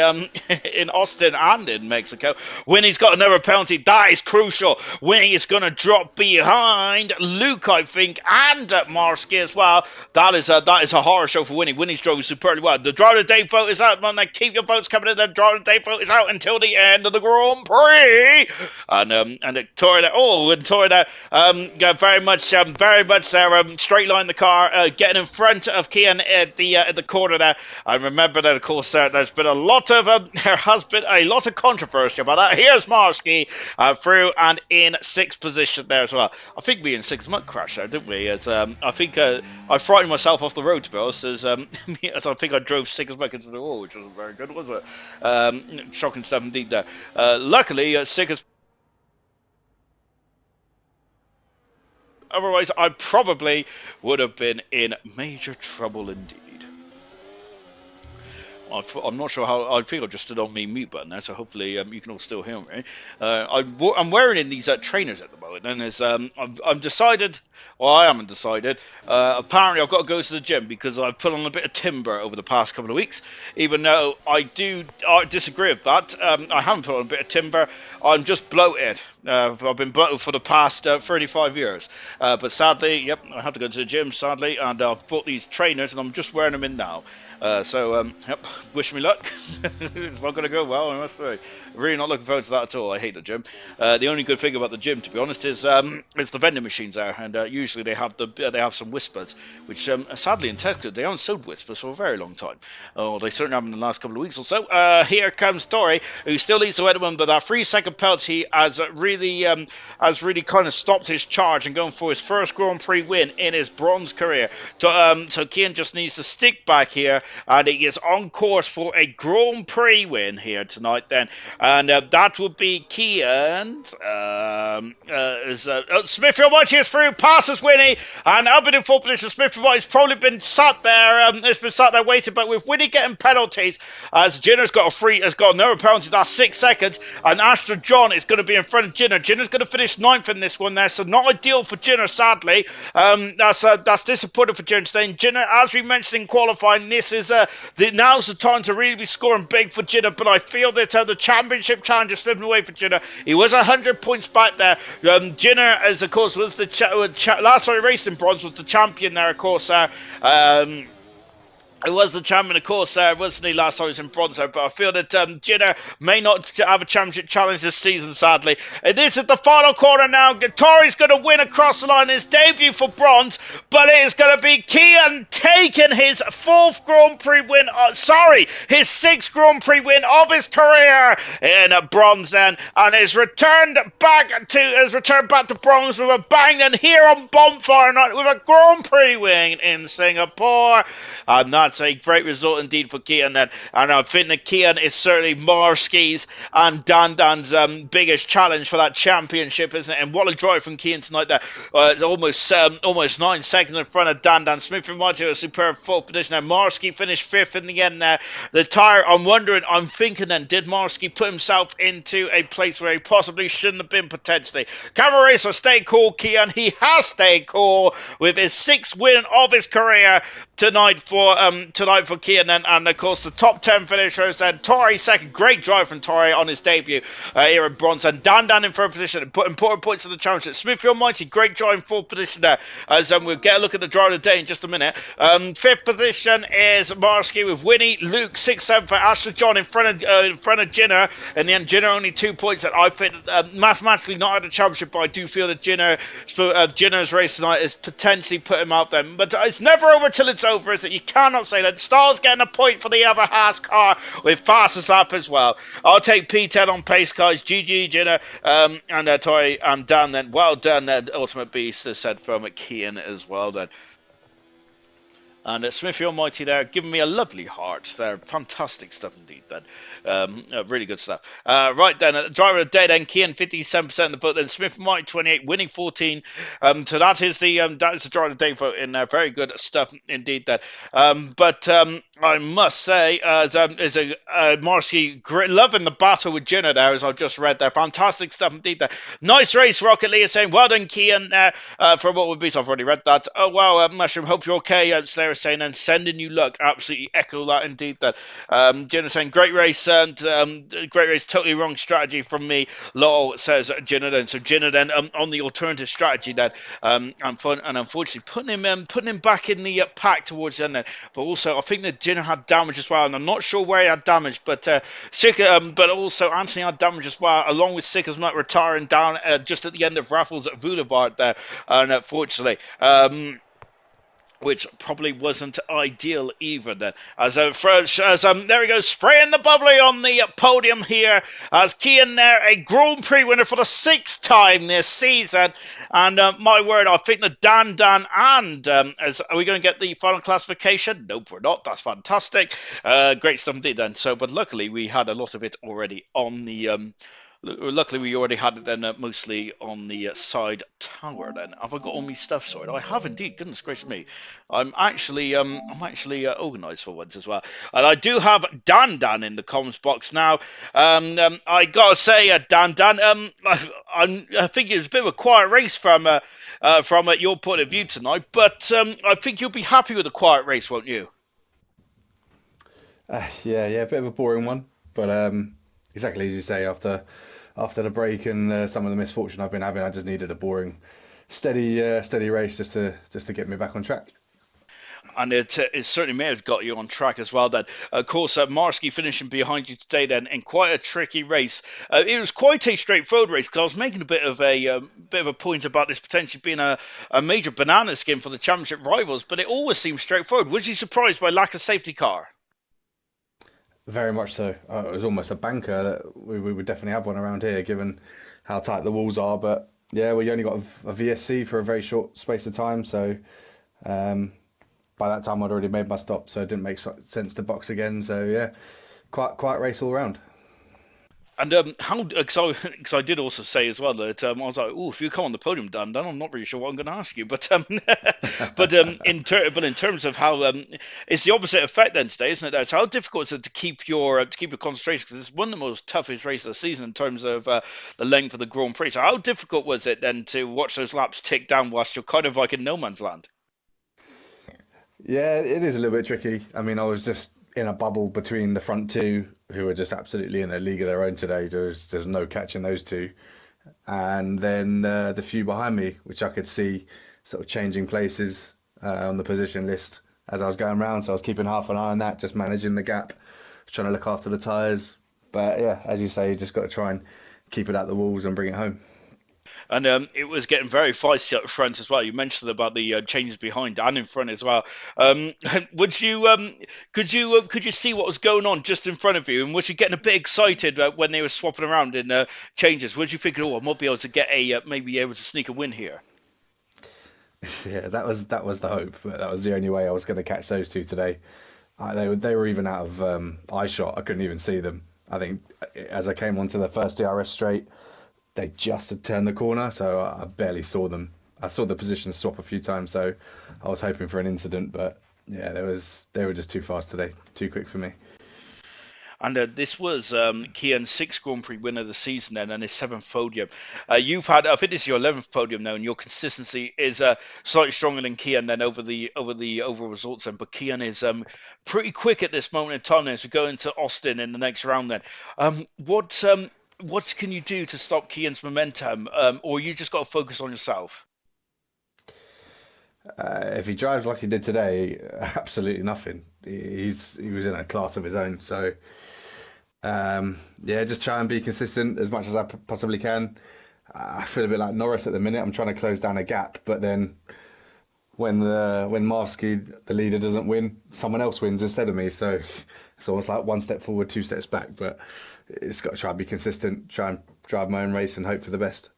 Speaker 1: in Austin and in Mexico. Winnie's got another penalty. That is crucial. Winnie is going to drop behind Luke, I think, and Marsky as well. That is a horror show for Winnie. Winnie's drove superbly well. The driver of the day vote is out, man. Keep your votes coming in. The driver of the day vote is out until the end of the Grand Prix. And Tori there. Oh, and Tori there. Very much there. Straight line the car, getting in front of Kian at the corner there. I remember that, of course, there's been a lot of there has been a lot of controversy about that. Here's Marsky through and in 6th position there as well. I think we in 6th mud crash there, didn't we? As I think I frightened myself off the road, to be honest, as I think I drove 6th back into the wall, which wasn't very good, was it? Shocking stuff indeed there. Luckily, 6th. Otherwise, I probably would have been in major trouble indeed. I'm not sure how. I think I just stood on my mute button there, so hopefully you can all still hear me. I'm wearing in these trainers at the moment, and as I'm decided. Well, I haven't decided. Apparently, I've got to go to the gym because I've put on a bit of timber over the past couple of weeks. Even though I disagree with that, I haven't put on a bit of timber. I'm just bloated. I've been bloated for the past 35 years. But sadly, yep, I have to go to the gym, sadly, and I've bought these trainers, and I'm just wearing them in now. Yep, wish me luck. It's not going to go well, I must say. Really not looking forward to that at all. I hate the gym. The only good thing about the gym, to be honest, is the vending machines there, and usually they have some whispers, which sadly in Tesco they haven't sold whispers for a very long time. Oh, they certainly haven't in the last couple of weeks or so. Here comes Tori, who still leads the way to win, but that 3-second penalty has really kind of stopped his charge and going for his first Grand Prix win in his bronze career. So Kian just needs to stick back here, and he is on course for a Grand Prix win here tonight. Then. And that would be Kian. Smithfield Mighty is through, passes Winnie, and up in 4th position. Smithfield Mighty's probably been sat there. It's been sat there waiting, but with Winnie getting penalties, as Jinner's got another penalty. That's 6 seconds, and Astra John is going to be in front of Jinner. Jinner's going to finish 9th in this one there, so not ideal for Jinner, sadly. That's disappointing for Jinner. Jinner, as we mentioned in qualifying, this is now's the time to really be scoring big for Jinner, but I feel that the championship challenge is slipping away for Jinner. He was 100 points back there. Jinner, as of course, was the last time he raced in bronze, was the champion there, of course. He was the champion, of course, wasn't he, last time he was in bronze, but I feel that Jinner may not have a championship challenge this season, sadly. And this is the final corner now. Tori's going to win across the line, his debut for bronze, but it is going to be Kian taking his 4th Grand Prix win, his 6th Grand Prix win of his career in bronze then, and is returned back to bronze with a bang, and here on Bonfire Night with a Grand Prix win in Singapore. And that's a great result indeed for Kian then. And I think that Kian is certainly Marsky's and Dan's biggest challenge for that championship, isn't it? And what a drive from Kian tonight there. Almost 9 seconds in front of Dan. Smithfield Mighty a superb 4th position there. Marsky finished 5th in the end there. The tyre, I'm thinking then, did Marsky put himself into a place where he possibly shouldn't have been potentially? Camera Racer, stay cool, Kian. He has stayed cool with his 6th win of his career tonight for Kian, and of course the top 10 finishers. And Tori second, great drive from Tori on his debut here in bronze, and Dan in 3rd position, put important points in the championship. Smithfield Mighty, great drive in 4th position there, as we'll get a look at the drive of the day in just a minute. 5th position is Marsky with Winnie, Luke 6th, 7th for Astra John in front of Jinner. In the end, Jinner only 2 points, and I think mathematically not at the championship, but I do feel that Jinner's race tonight is potentially put him out there, but it's never over till it's over, is it? You cannot say that. Star's getting a point for the other Haas car with fastest lap as well. I'll take P10 on pace, guys. GG, Jinner, and Tori and Dan then. Well done, Ultimate Beast, as said from Kian as well then. And Smithy Almighty there, giving me a lovely heart there. Fantastic stuff indeed, then. Really good stuff. Right then, driver of the day, then Kian 57% of the vote, then Smith Almighty 28, winning 14. So that is the driver of the day vote in there. Very good stuff indeed, then. But I must say, is a Marcy loving the battle with Jenna there, as I've just read there. Fantastic stuff indeed there. Nice race, Rocket Lee is saying, well done, Kian, for what would be. So I've already read that. Oh, wow, Mushroom, hope you're okay. Slayer saying, and sending you luck. Absolutely echo that indeed. That Jenna saying, great race, and great race, totally wrong strategy from me. Lol, says Jenna then. So Jenna then on the alternative strategy then, and unfortunately putting him back in the pack towards the end then. But also, I think that Jenna had damage as well, and I'm not sure where he had damage, but but also Anthony had damage as well, along with Sicker's not retiring down just at the end of Raffles Boulevard there, and unfortunately. Which probably wasn't ideal either then. There he goes, spraying the bubbly on the podium here, as Kian there, a Grand Prix winner for the 6th time this season. And my word, I think the Dan and are we going to get the final classification? Nope, we're not. That's fantastic. Great stuff indeed then. So, but luckily we had a lot of it already on the Luckily, we already had it then mostly on the side tower. Then have I got all my stuff sorted? I have indeed. Goodness gracious me! I'm actually organised for once as well, and I do have Dan in the comms box now. I gotta say, Dan, I think it was a bit of a quiet race from your point of view tonight, but I think you'll be happy with a quiet race, won't you?
Speaker 2: Yeah, a bit of a boring one, but exactly as you say, after the break and some of the misfortune I've been having, I just needed a boring, steady race just to get me back on track.
Speaker 1: And it certainly may have got you on track as well. Then, of course, Marsky finishing behind you today, then in quite a tricky race. It was quite a straightforward race because I was making a bit of a point about this potentially being a major banana skin for the championship rivals, but it always seemed straightforward. Was you surprised by lack of safety car?
Speaker 2: Very much so. It was almost a banker that we would definitely have one around here, given how tight the walls are. But yeah, we only got a VSC for a very short space of time, so um, by that time I'd already made my stop, so it didn't make sense to box again. So yeah, quite race all round.
Speaker 1: And how? Because I did also say as well that I was like, "Oh, if you come on the podium, Dan, I'm not really sure what I'm going to ask you." But but in terms of how it's the opposite effect then today, isn't it? It's how difficult is it to keep your concentration, because it's one of the most toughest races of the season in terms of the length of the Grand Prix. So how difficult was it then to watch those laps tick down whilst you're kind of like in no man's land?
Speaker 2: Yeah, it is a little bit tricky. I mean, I was just in a bubble between the front two, who were just absolutely in a league of their own today. There's no catching those two, and then the few behind me, which I could see sort of changing places on the position list as I was going round. So I was keeping half an eye on that, just managing the gap, trying to look after the tyres. But yeah, as you say, you just got to try and keep it at the walls and bring it home.
Speaker 1: And it was getting very feisty up front as well. You mentioned about the changes behind and in front as well. Would you could you see what was going on just in front of you? And was you getting a bit excited when they were swapping around in changes? Was you thinking, oh, I might be able to get maybe able to sneak a win here?
Speaker 2: Yeah, that was the hope, but that was the only way I was going to catch those two today. They were even out of eye shot. I couldn't even see them. I think as I came onto the first DRS straight, they just had turned the corner, so I barely saw them. I saw the position swap a few times, so I was hoping for an incident, but yeah, they were just too fast today, too quick for me.
Speaker 1: And this was Kian's 6th Grand Prix winner of the season then, and his 7th podium. You've had, I think this is your 11th podium now, and your consistency is slightly stronger than Kian then over the overall results then. But Kian is pretty quick at this moment in time then, as we go into Austin in the next round then. What can you do to stop Kian's momentum, or you just got to focus on yourself?
Speaker 2: If he drives like he did today, absolutely nothing. He was in a class of his own, so yeah, just try and be consistent as much as I possibly can. I feel a bit like Norris at the minute. I'm trying to close down a gap, but then when Marsky, the leader, doesn't win, someone else wins instead of me. So it's almost like one step forward, two steps back. But it's got to try and be consistent, try and drive my own race and hope for the best.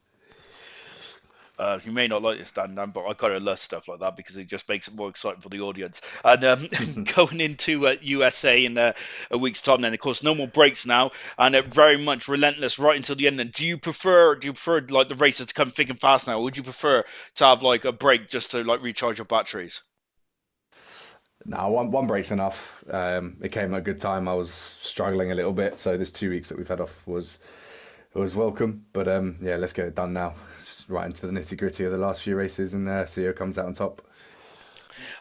Speaker 1: You may not like this, Dan, but I kind of love stuff like that because it just makes it more exciting for the audience. And going into USA in a week's time, then of course no more breaks now, and very much relentless right until the end. And do you prefer like the races to come thick and fast now, or would you prefer to have like a break just to like recharge your batteries?
Speaker 2: No, one break's enough. It came at a good time. I was struggling a little bit, so this 2 weeks that we've had off was welcome. But yeah, let's get it done now. Right into the nitty gritty of the last few races, and see who comes out on top.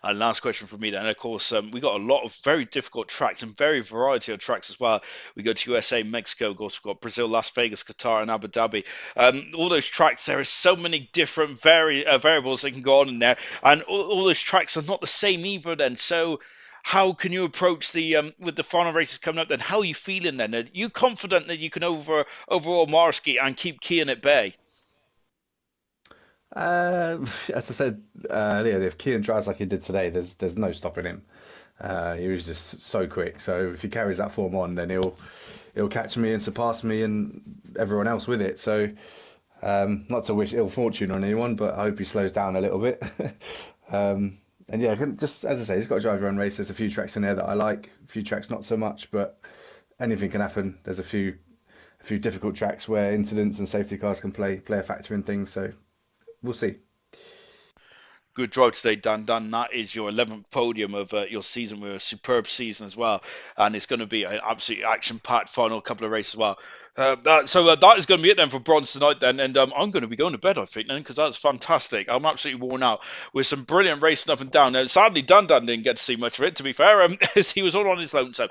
Speaker 1: And last question from me then. Of course, we got a lot of very difficult tracks and very variety of tracks as well. We go to USA, Mexico, of course, we've got Brazil, Las Vegas, Qatar, and Abu Dhabi. All those tracks, there are so many different variables that can go on in there, and all those tracks are not the same either. Then, so how can you approach the with the final races coming up? Then, how are you feeling? Then, are you confident that you can overall Marski and keep Kian at bay?
Speaker 2: As I said earlier, if Kean drives like he did today, there's no stopping him. He was just so quick. So if he carries that form on, then he'll catch me and surpass me and everyone else with it. So not to wish ill fortune on anyone, but I hope he slows down a little bit. And yeah, just as I say, he's got to drive your own race. There's a few tracks in there that I like, a few tracks not so much, but anything can happen. There's a few difficult tracks where incidents and safety cars can play a factor in things. So we'll see.
Speaker 1: Good drive today, Dan. That is your 11th podium of your season with a superb season as well. And it's going to be an absolutely action-packed final couple of races as well. That is going to be it then for bronze tonight then. And I'm going to be going to bed, I think, then, because that's fantastic. I'm absolutely worn out with some brilliant racing up and down. Now, sadly, Dan didn't get to see much of it, to be fair, as he was all on his lonesome.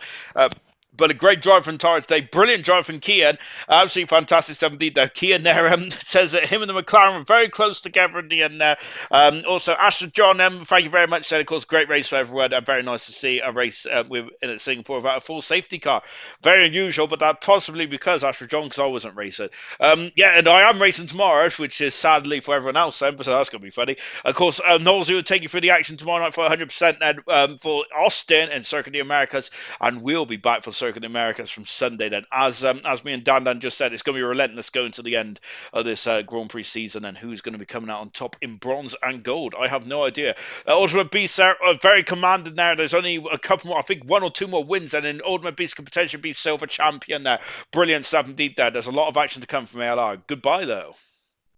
Speaker 1: But a great drive from Tara today. Brilliant drive from Kian. Absolutely fantastic stuff indeed there. Kian there says that him and the McLaren were very close together in the end there. Also, Astra John, thank you very much. Said, of course, great race for everyone. Very nice to see a race in Singapore without a full safety car. Very unusual, but that possibly because Astra John, because I wasn't racing. Yeah, and I am racing tomorrow, which is sadly for everyone else then, but that's going to be funny. Of course, Knowles will take you through the action tomorrow night for 100% and for Austin and Circuit of the Americas, and we'll be back for Circuit of the Americas from Sunday then. As me and Dan just said, it's going to be relentless going to the end of this Grand Prix season, and who's going to be coming out on top in bronze and gold. I have no idea. Ultimate Beast are very commanded now. There's only a couple more, I think one or two more wins, and then Ultimate Beast could potentially be silver champion there. Brilliant stuff indeed there. There's a lot of action to come from ALR. Goodbye though.